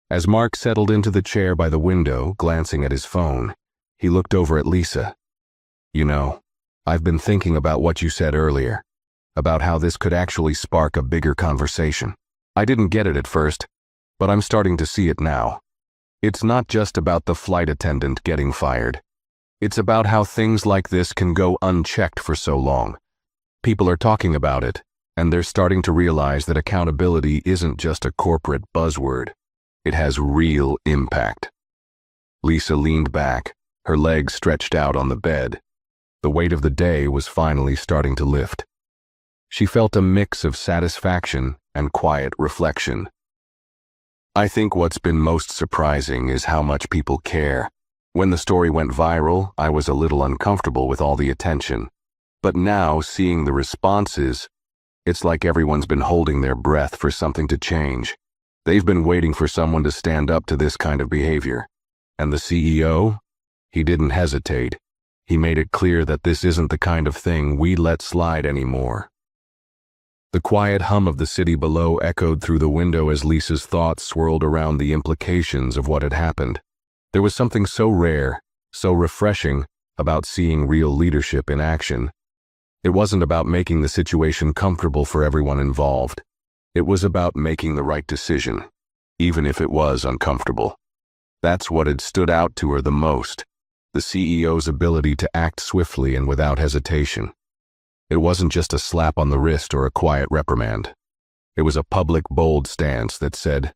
As Mark settled into the chair by the window, glancing at his phone, he looked over at Lisa. "You know, I've been thinking about what you said earlier, about how this could actually spark a bigger conversation. I didn't get it at first, but I'm starting to see it now. It's not just about the flight attendant getting fired. It's about how things like this can go unchecked for so long. People are talking about it, and they're starting to realize that accountability isn't just a corporate buzzword. It has real impact." Lisa leaned back, her legs stretched out on the bed. The weight of the day was finally starting to lift. She felt a mix of satisfaction and quiet reflection. "I think what's been most surprising is how much people care. When the story went viral, I was a little uncomfortable with all the attention. But now, seeing the responses, it's like everyone's been holding their breath for something to change. They've been waiting for someone to stand up to this kind of behavior. And the CEO? He didn't hesitate. He made it clear that this isn't the kind of thing we let slide anymore." The quiet hum of the city below echoed through the window as Lisa's thoughts swirled around the implications of what had happened. There was something so rare, so refreshing, about seeing real leadership in action. It wasn't about making the situation comfortable for everyone involved. It was about making the right decision, even if it was uncomfortable. That's what had stood out to her the most, the CEO's ability to act swiftly and without hesitation. It wasn't just a slap on the wrist or a quiet reprimand. It was a public, bold stance that said,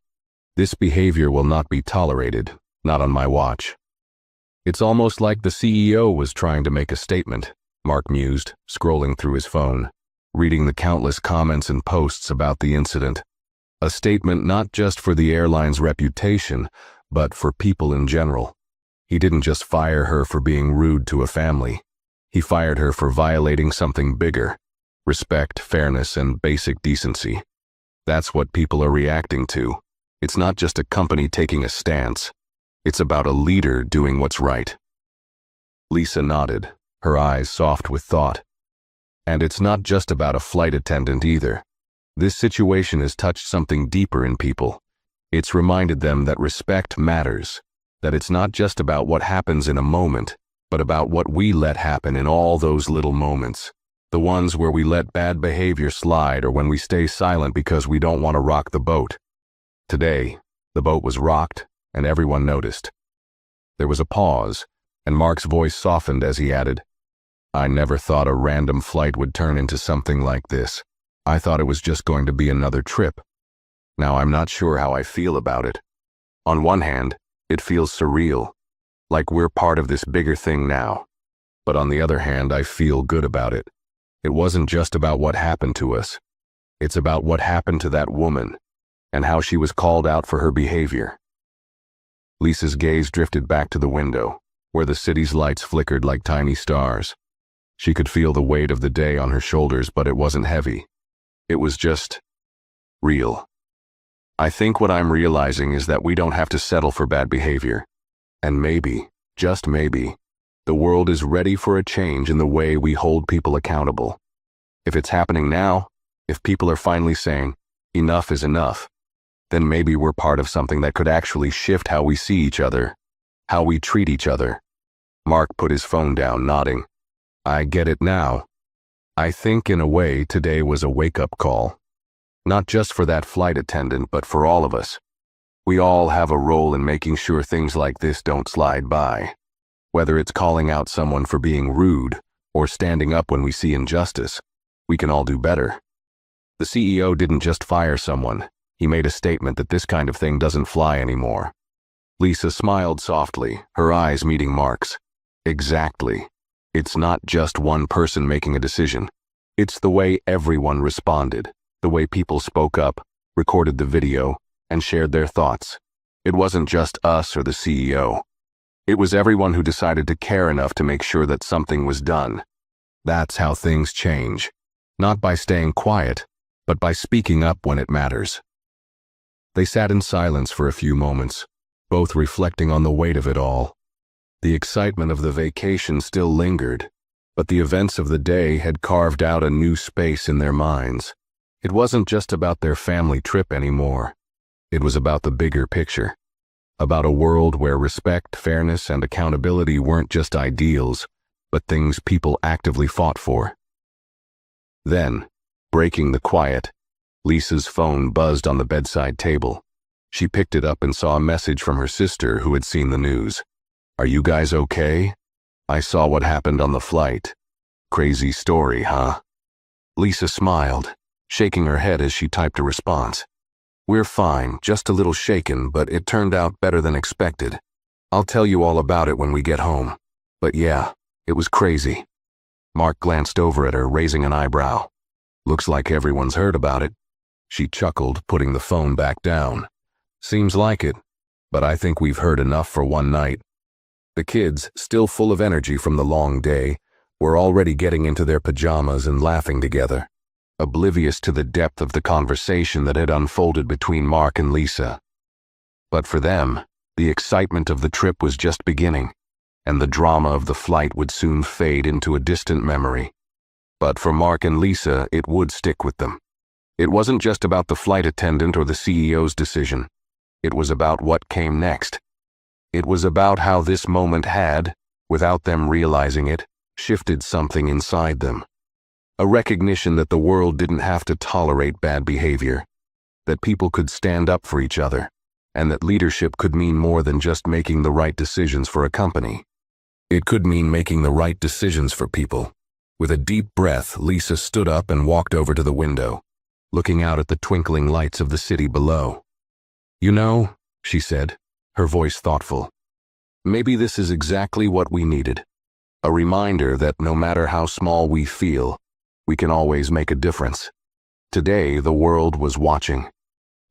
"This behavior will not be tolerated, not on my watch." "It's almost like the CEO was trying to make a statement," Mark mused, scrolling through his phone, reading the countless comments and posts about the incident. A statement not just for the airline's reputation, but for people in general. He didn't just fire her for being rude to a family. He fired her for violating something bigger: respect, fairness, and basic decency. That's what people are reacting to. It's not just a company taking a stance. It's about a leader doing what's right. Lisa nodded, her eyes soft with thought. And it's not just about a flight attendant either. This situation has touched something deeper in people. It's reminded them that respect matters, that it's not just about what happens in a moment, but about what we let happen in all those little moments, the ones where we let bad behavior slide or when we stay silent because we don't want to rock the boat. Today, the boat was rocked, and everyone noticed. There was a pause, and Mark's voice softened as he added, "I never thought a random flight would turn into something like this. I thought it was just going to be another trip. Now I'm not sure how I feel about it. On one hand, it feels surreal, like we're part of this bigger thing now. But on the other hand, I feel good about it. It wasn't just about what happened to us. It's about what happened to that woman, and how she was called out for her behavior." Lisa's gaze drifted back to the window, where the city's lights flickered like tiny stars. She could feel the weight of the day on her shoulders, but it wasn't heavy. It was just real. "I think what I'm realizing is that we don't have to settle for bad behavior. And maybe, just maybe, the world is ready for a change in the way we hold people accountable. If it's happening now, if people are finally saying, 'Enough is enough,' then maybe we're part of something that could actually shift how we see each other, how we treat each other." Mark put his phone down, nodding. "I get it now. I think in a way today was a wake-up call. Not just for that flight attendant, but for all of us. We all have a role in making sure things like this don't slide by. Whether it's calling out someone for being rude or standing up when we see injustice, we can all do better. The CEO didn't just fire someone. He made a statement that this kind of thing doesn't fly anymore. Lisa smiled softly, her eyes meeting Mark's. Exactly. It's not just one person making a decision. It's the way everyone responded, the way people spoke up, recorded the video, and shared their thoughts. It wasn't just us or the CEO. It was everyone who decided to care enough to make sure that something was done. That's how things change. Not by staying quiet, but by speaking up when it matters. They sat in silence for a few moments, both reflecting on the weight of it all. The excitement of the vacation still lingered, but the events of the day had carved out a new space in their minds. It wasn't just about their family trip anymore. It was about the bigger picture. About a world where respect, fairness, and accountability weren't just ideals, but things people actively fought for. Then, breaking the quiet, Lisa's phone buzzed on the bedside table. She picked it up and saw a message from her sister who had seen the news. "Are you guys okay? I saw what happened on the flight. Crazy story, huh?" Lisa smiled, shaking her head as she typed a response. "We're fine, just a little shaken, but it turned out better than expected. I'll tell you all about it when we get home. But yeah, it was crazy." Mark glanced over at her, raising an eyebrow. "Looks like everyone's heard about it." She chuckled, putting the phone back down. "Seems like it, but I think we've heard enough for one night." The kids, still full of energy from the long day, were already getting into their pajamas and laughing together, oblivious to the depth of the conversation that had unfolded between Mark and Lisa. But for them, the excitement of the trip was just beginning, and the drama of the flight would soon fade into a distant memory. But for Mark and Lisa, it would stick with them. It wasn't just about the flight attendant or the CEO's decision. It was about what came next. It was about how this moment had, without them realizing it, shifted something inside them. A recognition that the world didn't have to tolerate bad behavior, that people could stand up for each other, and that leadership could mean more than just making the right decisions for a company. It could mean making the right decisions for people. With a deep breath, Lisa stood up and walked over to the window, looking out at the twinkling lights of the city below. "You know," she said, her voice thoughtful, "maybe this is exactly what we needed. A reminder that no matter how small we feel, we can always make a difference. Today, the world was watching,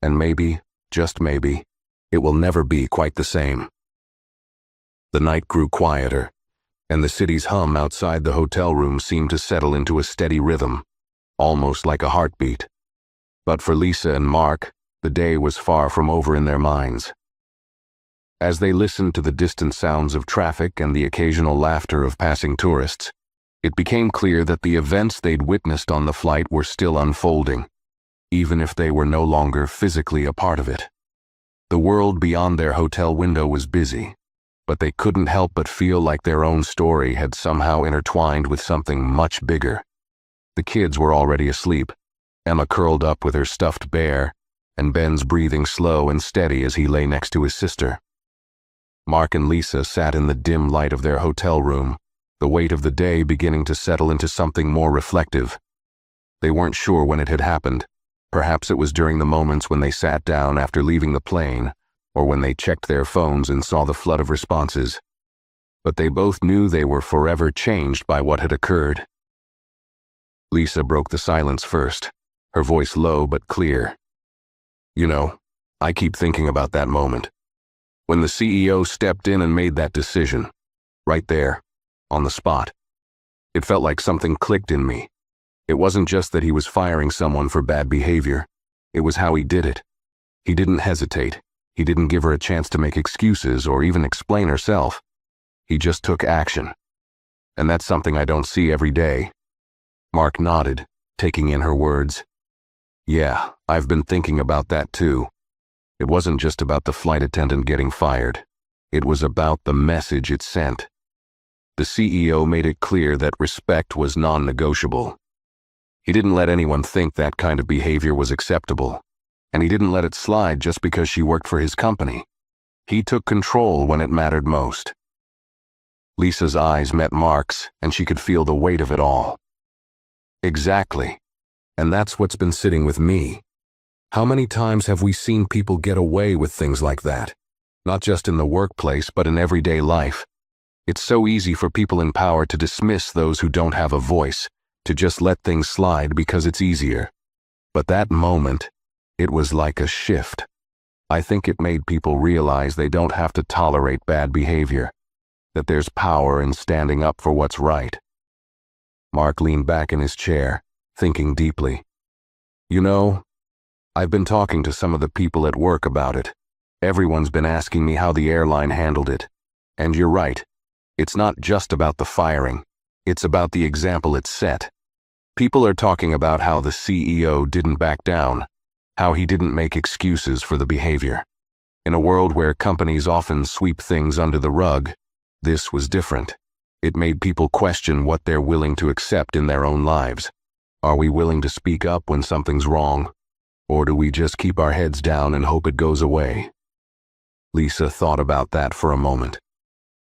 and maybe, just maybe, it will never be quite the same." The night grew quieter, and the city's hum outside the hotel room seemed to settle into a steady rhythm, almost like a heartbeat. But for Lisa and Mark, the day was far from over in their minds. As they listened to the distant sounds of traffic and the occasional laughter of passing tourists, it became clear that the events they'd witnessed on the flight were still unfolding, even if they were no longer physically a part of it. The world beyond their hotel window was busy, but they couldn't help but feel like their own story had somehow intertwined with something much bigger. The kids were already asleep, Emma curled up with her stuffed bear, and Ben's breathing slow and steady as he lay next to his sister. Mark and Lisa sat in the dim light of their hotel room, the weight of the day beginning to settle into something more reflective. They weren't sure when it had happened. Perhaps it was during the moments when they sat down after leaving the plane, or when they checked their phones and saw the flood of responses. But they both knew they were forever changed by what had occurred. Lisa broke the silence first, her voice low but clear. "You know, I keep thinking about that moment. When the CEO stepped in and made that decision. Right there, on the spot. It felt like something clicked in me. It wasn't just that he was firing someone for bad behavior. It was how he did it. He didn't hesitate. He didn't give her a chance to make excuses or even explain herself. He just took action. And that's something I don't see every day." Mark nodded, taking in her words. "Yeah, I've been thinking about that too. It wasn't just about the flight attendant getting fired. It was about the message it sent. The CEO made it clear that respect was non-negotiable. He didn't let anyone think that kind of behavior was acceptable. and he didn't let it slide just because she worked for his company. He took control when it mattered most. Lisa's eyes met Mark's, and she could feel the weight of it all. Exactly. And that's what's been sitting with me. How many times have we seen people get away with things like that? Not just in the workplace, but in everyday life. It's so easy for people in power to dismiss those who don't have a voice, to just let things slide because it's easier. But that moment, it was like a shift. I think it made people realize they don't have to tolerate bad behavior, that there's power in standing up for what's right. Mark leaned back in his chair, thinking deeply. You know, I've been talking to some of the people at work about it. Everyone's been asking me how the airline handled it. And you're right. It's not just about the firing. It's about the example it set. People are talking about how the CEO didn't back down, how he didn't make excuses for the behavior. In a world where companies often sweep things under the rug, this was different. It made people question what they're willing to accept in their own lives. Are we willing to speak up when something's wrong? Or do we just keep our heads down and hope it goes away? Lisa thought about that for a moment.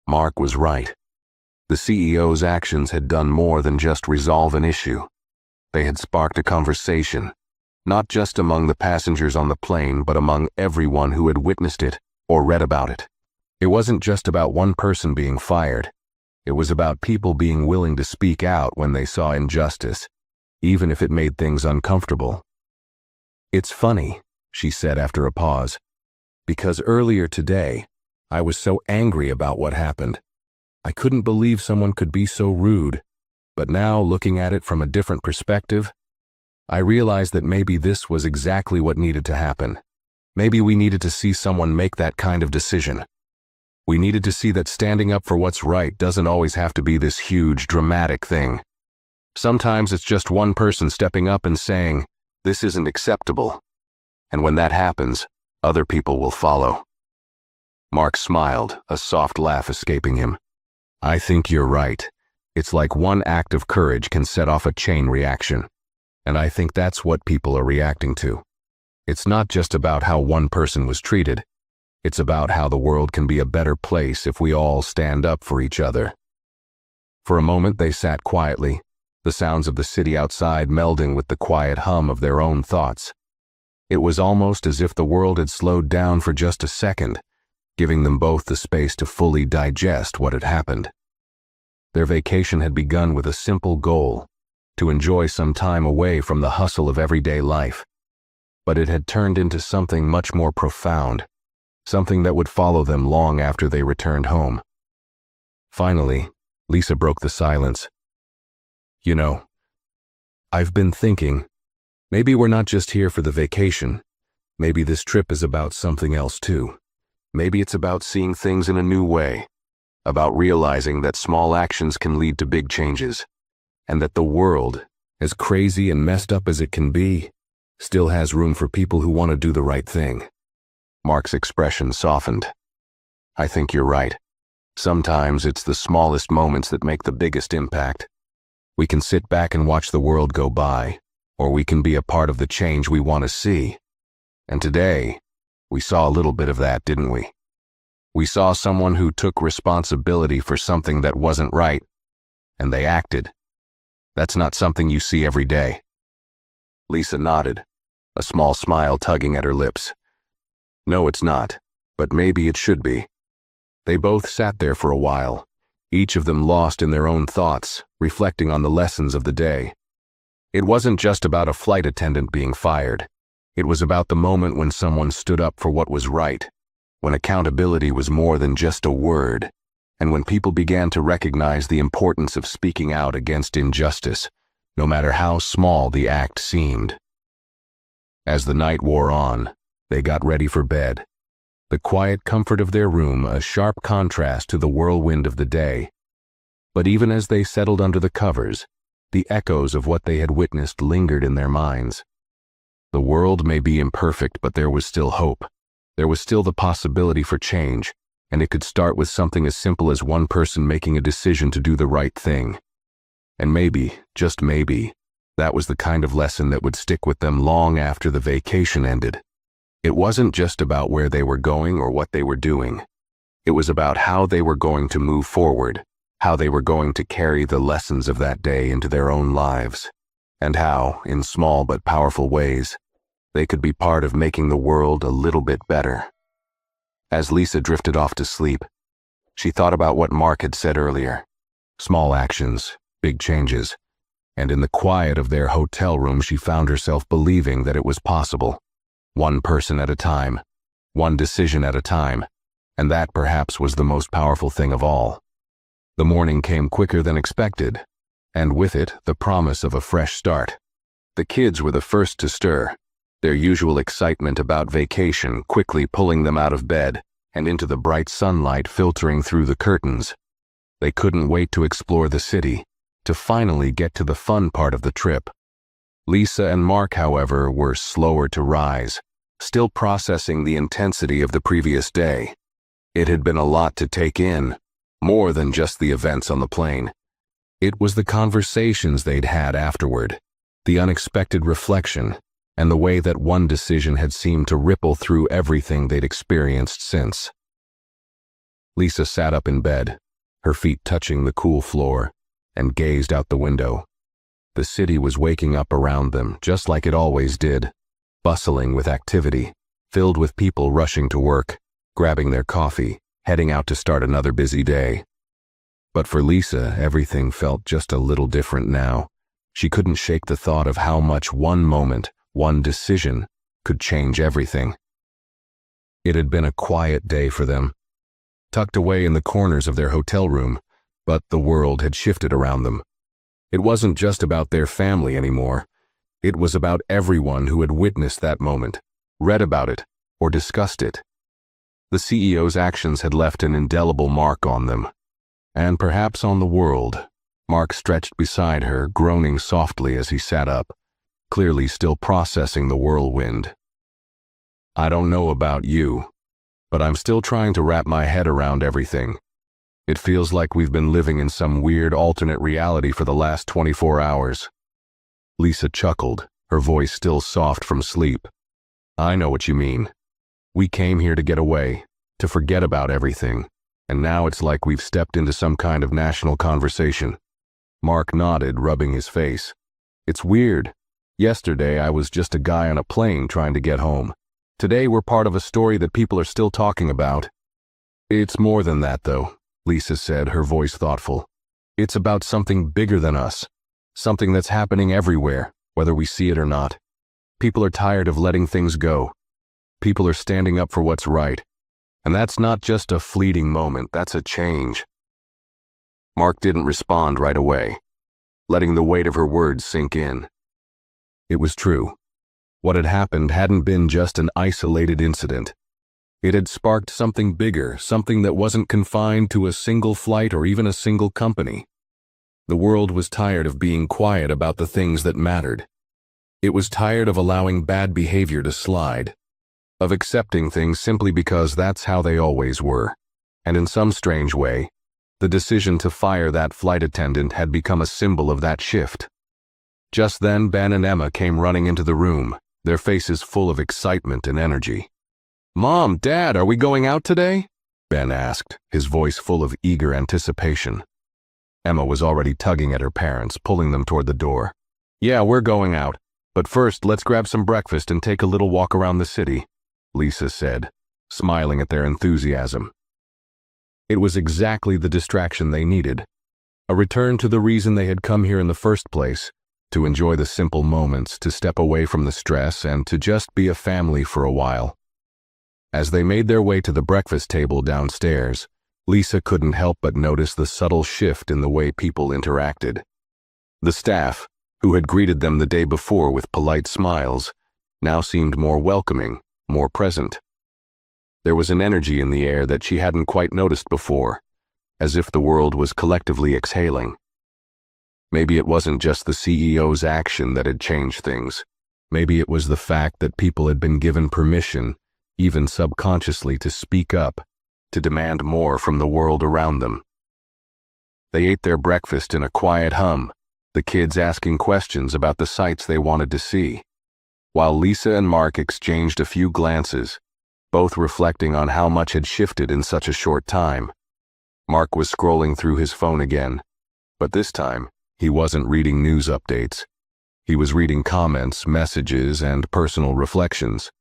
Mark was right. The CEO's actions had done more than just resolve an issue. They had sparked a conversation, not just among the passengers on the plane, but among everyone who had witnessed it or read about it. It wasn't just about one person being fired. It was about people being willing to speak out when they saw injustice, even if it made things uncomfortable. It's funny, she said after a pause, because earlier today, I was so angry about what happened. I couldn't believe someone could be so rude, but now, looking at it from a different perspective, I realized that maybe this was exactly what needed to happen. Maybe we needed to see someone make that kind of decision. We needed to see that standing up for what's right doesn't always have to be this huge, dramatic thing. Sometimes it's just one person stepping up and saying, "This isn't acceptable." And when that happens, other people will follow. Mark smiled, a soft laugh escaping him. I think you're right. It's like one act of courage can set off a chain reaction. And I think that's what people are reacting to. It's not just about how one person was treated. It's about how the world can be a better place if we all stand up for each other. For a moment they sat quietly, the sounds of the city outside melding with the quiet hum of their own thoughts. It was almost as if the world had slowed down for just a second, giving them both the space to fully digest what had happened. Their vacation had begun with a simple goal, to enjoy some time away from the hustle of everyday life. But it had turned into something much more profound, something that would follow them long after they returned home. Finally, Lisa broke the silence. You know, I've been thinking, maybe we're not just here for the vacation. Maybe this trip is about something else too. Maybe it's about seeing things in a new way, about realizing that small actions can lead to big changes, and that the world, as crazy and messed up as it can be, still has room for people who want to do the right thing. Mark's expression softened. I think you're right. Sometimes it's the smallest moments that make the biggest impact. We can sit back and watch the world go by, or we can be a part of the change we want to see. And today, we saw a little bit of that, didn't we? We saw someone who took responsibility for something that wasn't right, and they acted. That's not something you see every day. Lisa nodded, a small smile tugging at her lips. No, it's not, but maybe it should be. They both sat there for a while, each of them lost in their own thoughts, reflecting on the lessons of the day. It wasn't just about a flight attendant being fired. It was about the moment when someone stood up for what was right, when accountability was more than just a word, and when people began to recognize the importance of speaking out against injustice, no matter how small the act seemed. As the night wore on, they got ready for bed. The quiet comfort of their room a sharp contrast to the whirlwind of the day. But even as they settled under the covers, the echoes of what they had witnessed lingered in their minds. The world may be imperfect, but there was still hope. There was still the possibility for change, and it could start with something as simple as one person making a decision to do the right thing. And maybe, just maybe, that was the kind of lesson that would stick with them long after the vacation ended. It wasn't just about where they were going or what they were doing. It was about how they were going to move forward, how they were going to carry the lessons of that day into their own lives, and how, in small but powerful ways, they could be part of making the world a little bit better. As Lisa drifted off to sleep, she thought about what Mark had said earlier. Small actions, big changes, and in the quiet of their hotel room she found herself believing that it was possible. One person at a time, one decision at a time, and that perhaps was the most powerful thing of all. The morning came quicker than expected, and with it the promise of a fresh start. The kids were the first to stir, their usual excitement about vacation quickly pulling them out of bed and into the bright sunlight filtering through the curtains. They couldn't wait to explore the city, to finally get to the fun part of the trip. Lisa and Mark, however, were slower to rise, still processing the intensity of the previous day. It had been a lot to take in, more than just the events on the plane. It was the conversations they'd had afterward, the unexpected reflection, and the way that one decision had seemed to ripple through everything they'd experienced since. Lisa sat up in bed, her feet touching the cool floor, and gazed out the window. The city was waking up around them, just like it always did, bustling with activity, filled with people rushing to work, grabbing their coffee, heading out to start another busy day. But for Lisa, everything felt just a little different now. She couldn't shake the thought of how much one moment, one decision, could change everything. It had been a quiet day for them, tucked away in the corners of their hotel room, but the world had shifted around them. It wasn't just about their family anymore. It was about everyone who had witnessed that moment, read about it, or discussed it. The CEO's actions had left an indelible mark on them, and perhaps on the world. Mark stretched beside her, groaning softly as he sat up, clearly still processing the whirlwind. "I don't know about you, but I'm still trying to wrap my head around everything. It feels like we've been living in some weird alternate reality for the last 24 hours. Lisa chuckled, her voice still soft from sleep. "I know what you mean. We came here to get away, to forget about everything, and now it's like we've stepped into some kind of national conversation." Mark nodded, rubbing his face. "It's weird. Yesterday I was just a guy on a plane trying to get home. Today we're part of a story that people are still talking about." "It's more than that, though," Lisa said, her voice thoughtful. "It's about something bigger than us, something that's happening everywhere, whether we see it or not. People are tired of letting things go. People are standing up for what's right. And that's not just a fleeting moment, that's a change." Mark didn't respond right away, letting the weight of her words sink in. It was true. What had happened hadn't been just an isolated incident. It had sparked something bigger, something that wasn't confined to a single flight or even a single company. The world was tired of being quiet about the things that mattered. It was tired of allowing bad behavior to slide, of accepting things simply because that's how they always were. And in some strange way, the decision to fire that flight attendant had become a symbol of that shift. Just then, Ben and Emma came running into the room, their faces full of excitement and energy. "Mom, Dad, are we going out today?" Ben asked, his voice full of eager anticipation. Emma was already tugging at her parents, pulling them toward the door. "Yeah, we're going out, but first let's grab some breakfast and take a little walk around the city," Lisa said, smiling at their enthusiasm. It was exactly the distraction they needed. A return to the reason they had come here in the first place, to enjoy the simple moments, to step away from the stress, and to just be a family for a while. As they made their way to the breakfast table downstairs, Lisa couldn't help but notice the subtle shift in the way people interacted. The staff, who had greeted them the day before with polite smiles, now seemed more welcoming, more present. There was an energy in the air that she hadn't quite noticed before, as if the world was collectively exhaling. Maybe it wasn't just the CEO's action that had changed things. Maybe it was the fact that people had been given permission, even subconsciously, to speak up, to demand more from the world around them. They ate their breakfast in a quiet hum, the kids asking questions about the sights they wanted to see. while Lisa and Mark exchanged a few glances, both reflecting on how much had shifted in such a short time. Mark was scrolling through his phone again, but this time, he wasn't reading news updates. He was reading comments, messages, and personal reflections.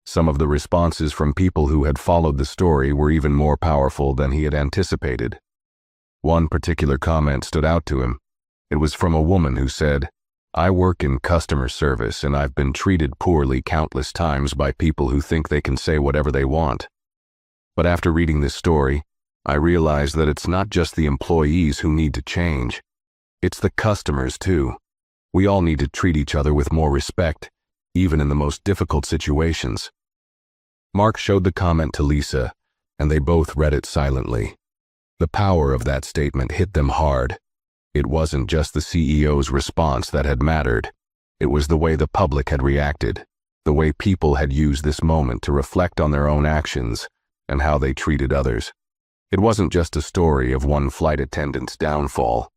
Some of the responses from people who had followed the story were even more powerful than he had anticipated. One particular comment stood out to him. It was from a woman who said, "I work in customer service and I've been treated poorly countless times by people who think they can say whatever they want. But after reading this story, I realized that it's not just the employees who need to change. It's the customers too. We all need to treat each other with more respect, even in the most difficult situations." Mark showed the comment to Lisa, and they both read it silently. The power of that statement hit them hard. It wasn't just the CEO's response that had mattered. It was the way the public had reacted, the way people had used this moment to reflect on their own actions and how they treated others. It wasn't just a story of one flight attendant's downfall.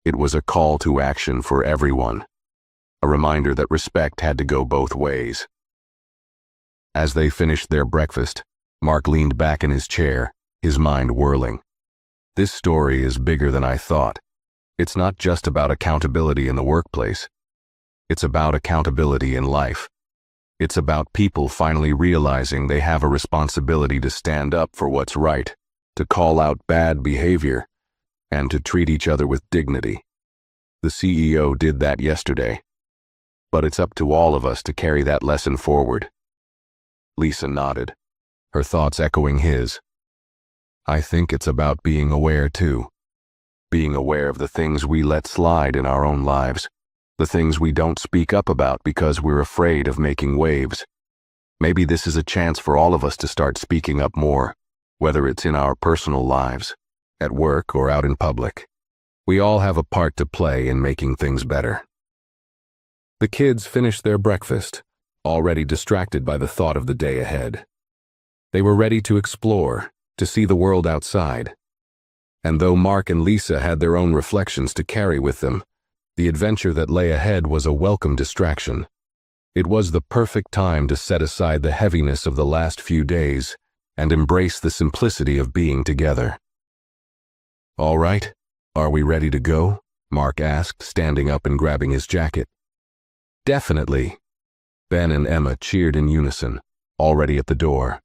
It was a call to action for everyone, a reminder that respect had to go both ways. As they finished their breakfast, Mark leaned back in his chair, his mind whirling. This story is bigger than I thought. It's not just about accountability in the workplace. It's about accountability in life. It's about people finally realizing they have a responsibility to stand up for what's right, to call out bad behavior, and to treat each other with dignity. The CEO did that yesterday, but it's up to all of us to carry that lesson forward. Lisa nodded, her thoughts echoing his. I think it's about being aware too. Being aware of the things we let slide in our own lives, the things we don't speak up about because we're afraid of making waves. Maybe this is a chance for all of us to start speaking up more, whether it's in our personal lives, at work, or out in public. We all have a part to play in making things better. The kids finished their breakfast, already distracted by the thought of the day ahead. They were ready to explore, to see the world outside. And though Mark and Lisa had their own reflections to carry with them, the adventure that lay ahead was a welcome distraction. It was the perfect time to set aside the heaviness of the last few days and embrace the simplicity of being together. All right, are we ready to go? Mark asked, standing up and grabbing his jacket. Definitely. Ben and Emma cheered in unison, already at the door.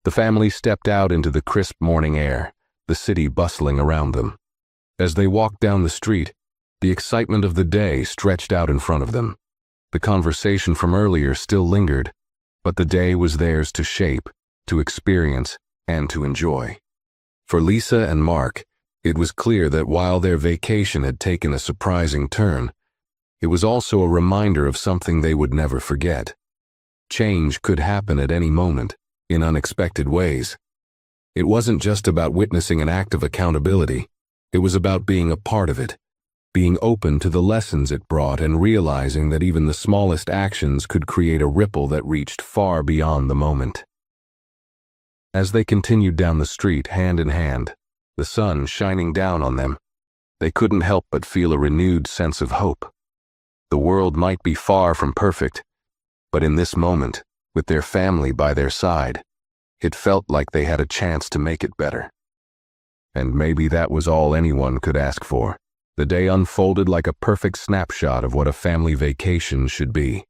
The family stepped out into the crisp morning air, the city bustling around them. As they walked down the street, the excitement of the day stretched out in front of them. The conversation from earlier still lingered, but the day was theirs to shape, to experience, and to enjoy. For Lisa and Mark, it was clear that while their vacation had taken a surprising turn, it was also a reminder of something they would never forget. Change could happen at any moment, in unexpected ways. It wasn't just about witnessing an act of accountability. It was about being a part of it, being open to the lessons it brought and realizing that even the smallest actions could create a ripple that reached far beyond the moment. As they continued down the street hand in hand, the sun shining down on them, they couldn't help but feel a renewed sense of hope. The world might be far from perfect, but in this moment, with their family by their side, it felt like they had a chance to make it better. And maybe that was all anyone could ask for. The day unfolded like a perfect snapshot of what a family vacation should be.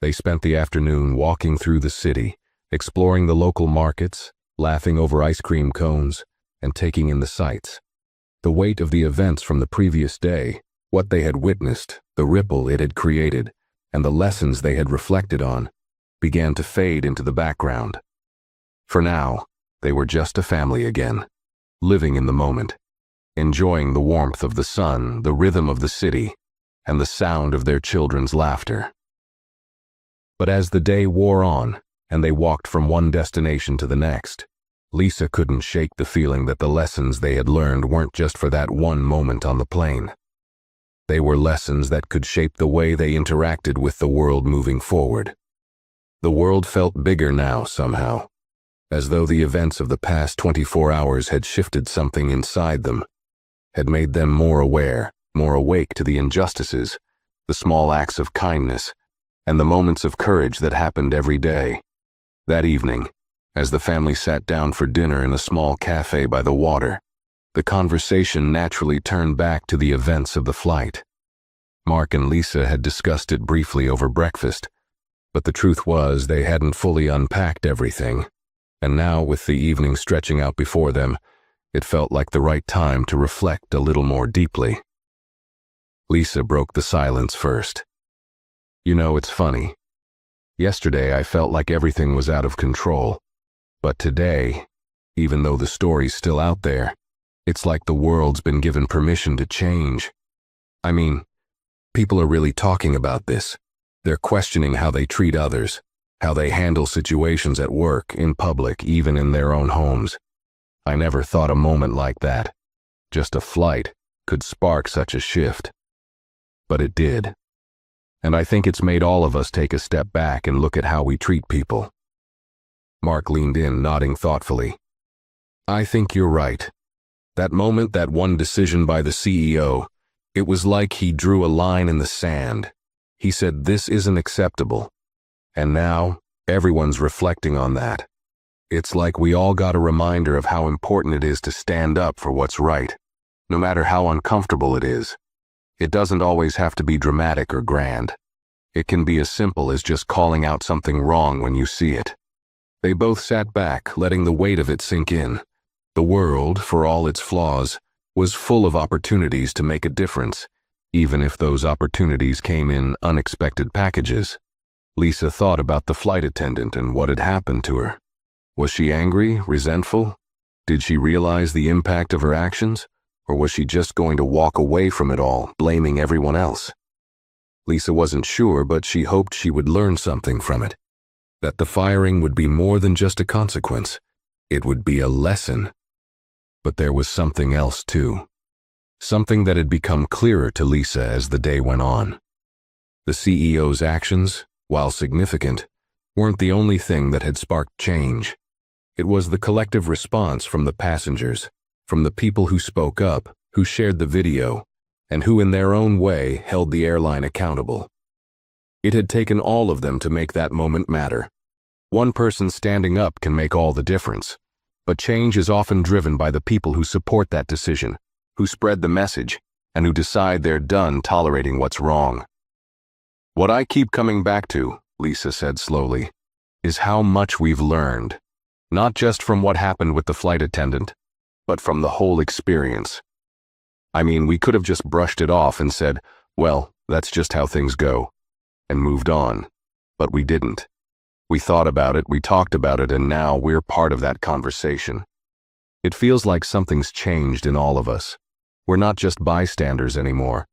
They spent the afternoon walking through the city, exploring the local markets, laughing over ice cream cones, and taking in the sights. The weight of the events from the previous day, what they had witnessed, the ripple it had created, and the lessons they had reflected on, began to fade into the background. For now, they were just a family again, living in the moment, enjoying the warmth of the sun, the rhythm of the city, and the sound of their children's laughter. But as the day wore on, and they walked from one destination to the next, Lisa couldn't shake the feeling that the lessons they had learned weren't just for that one moment on the plane. They were lessons that could shape the way they interacted with the world moving forward. The world felt bigger now somehow, as though the events of the past 24 hours had shifted something inside them, had made them more aware, more awake to the injustices, the small acts of kindness, and the moments of courage that happened every day. That evening, as the family sat down for dinner in a small cafe by the water, the conversation naturally turned back to the events of the flight. Mark and Lisa had discussed it briefly over breakfast, but the truth was they hadn't fully unpacked everything, and now with the evening stretching out before them, it felt like the right time to reflect a little more deeply. Lisa broke the silence first. "You know, it's funny. Yesterday I felt like everything was out of control, but today, even though the story's still out there, it's like the world's been given permission to change. I mean, people are really talking about this. They're questioning how they treat others, how they handle situations at work, in public, even in their own homes. I never thought a moment like that, just a flight, could spark such a shift. But it did. And I think it's made all of us take a step back and look at how we treat people." Mark leaned in, nodding thoughtfully. "I think you're right. That moment, that one decision by the CEO, it was like he drew a line in the sand. He said, 'This isn't acceptable.' And now, everyone's reflecting on that. It's like we all got a reminder of how important it is to stand up for what's right, no matter how uncomfortable it is. It doesn't always have to be dramatic or grand. It can be as simple as just calling out something wrong when you see it." They both sat back, letting the weight of it sink in. The world, for all its flaws, was full of opportunities to make a difference, even if those opportunities came in unexpected packages. Lisa thought about the flight attendant and what had happened to her. Was she angry, resentful? Did she realize the impact of her actions? Or was she just going to walk away from it all, blaming everyone else? Lisa wasn't sure, but she hoped she would learn something from it. That the firing would be more than just a consequence. It would be a lesson. But there was something else too. Something that had become clearer to Lisa as the day went on. The CEO's actions, while significant, weren't the only thing that had sparked change. It was the collective response from the passengers, from the people who spoke up, who shared the video, and who in their own way held the airline accountable. It had taken all of them to make that moment matter. One person standing up can make all the difference, but change is often driven by the people who support that decision, who spread the message, and who decide they're done tolerating what's wrong. "What I keep coming back to," Lisa said slowly, "is how much we've learned, not just from what happened with the flight attendant, but from the whole experience. I mean, we could have just brushed it off and said, 'Well, that's just how things go,' and moved on. But we didn't. We thought about it, we talked about it, and now we're part of that conversation. It feels like something's changed in all of us. We're not just bystanders anymore.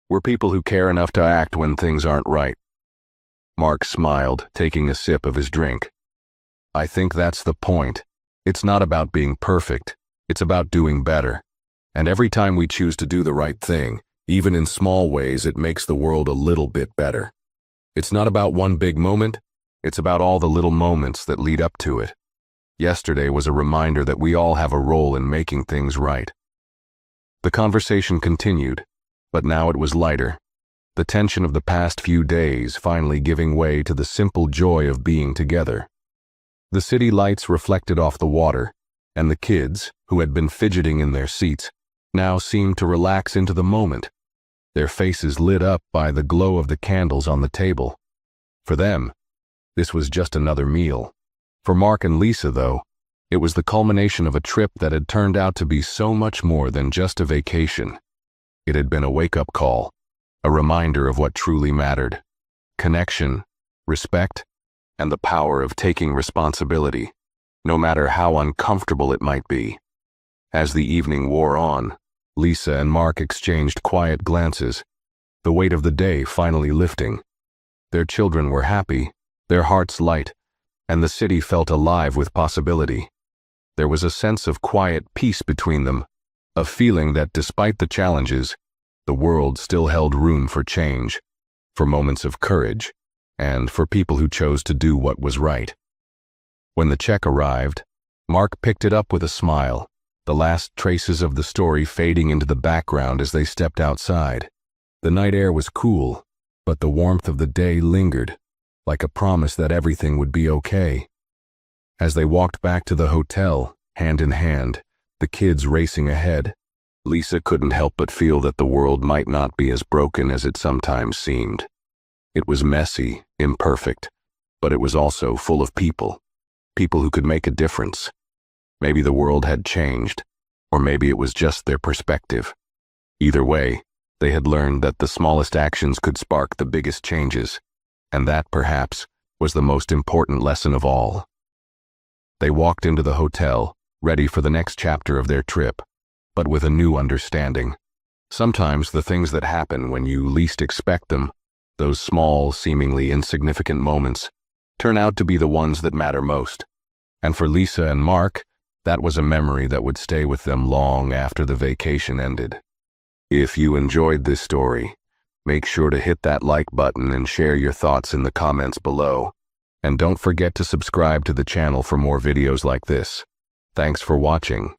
We're people who care enough to act when things aren't right." Mark smiled, taking a sip of his drink. "I think that's the point. It's not about being perfect. It's about doing better. And every time we choose to do the right thing, even in small ways, it makes the world a little bit better. It's not about one big moment. It's about all the little moments that lead up to it. Yesterday was a reminder that we all have a role in making things right." The conversation continued, but now it was lighter. The tension of the past few days finally giving way to the simple joy of being together. The city lights reflected off the water, and the kids, who had been fidgeting in their seats, now seemed to relax into the moment, their faces lit up by the glow of the candles on the table. For them, this was just another meal. For Mark and Lisa, though, it was the culmination of a trip that had turned out to be so much more than just a vacation. It had been a wake-up call, a reminder of what truly mattered: connection, respect, and the power of taking responsibility, no matter how uncomfortable it might be. As the evening wore on, Lisa and Mark exchanged quiet glances, the weight of the day finally lifting. Their children were happy, their hearts light, and the city felt alive with possibility. There was a sense of quiet peace between them, a feeling that despite the challenges, the world still held room for change, for moments of courage, and for people who chose to do what was right. When the check arrived, Mark picked it up with a smile, the last traces of the story fading into the background as they stepped outside. The night air was cool, but the warmth of the day lingered, like a promise that everything would be okay. As they walked back to the hotel, hand in hand, the kids racing ahead, Lisa couldn't help but feel that the world might not be as broken as it sometimes seemed. It was messy, imperfect, but it was also full of people who could make a difference. Maybe the world had changed, or maybe it was just their perspective. Either way, they had learned that the smallest actions could spark the biggest changes, and that, perhaps, was the most important lesson of all. They walked into the hotel, ready for the next chapter of their trip, but with a new understanding. Sometimes the things that happen when you least expect them, those small, seemingly insignificant moments, turn out to be the ones that matter most. And for Lisa and Mark, that was a memory that would stay with them long after the vacation ended. If you enjoyed this story, make sure to hit that like button and share your thoughts in the comments below. And don't forget to subscribe to the channel for more videos like this. Thanks for watching.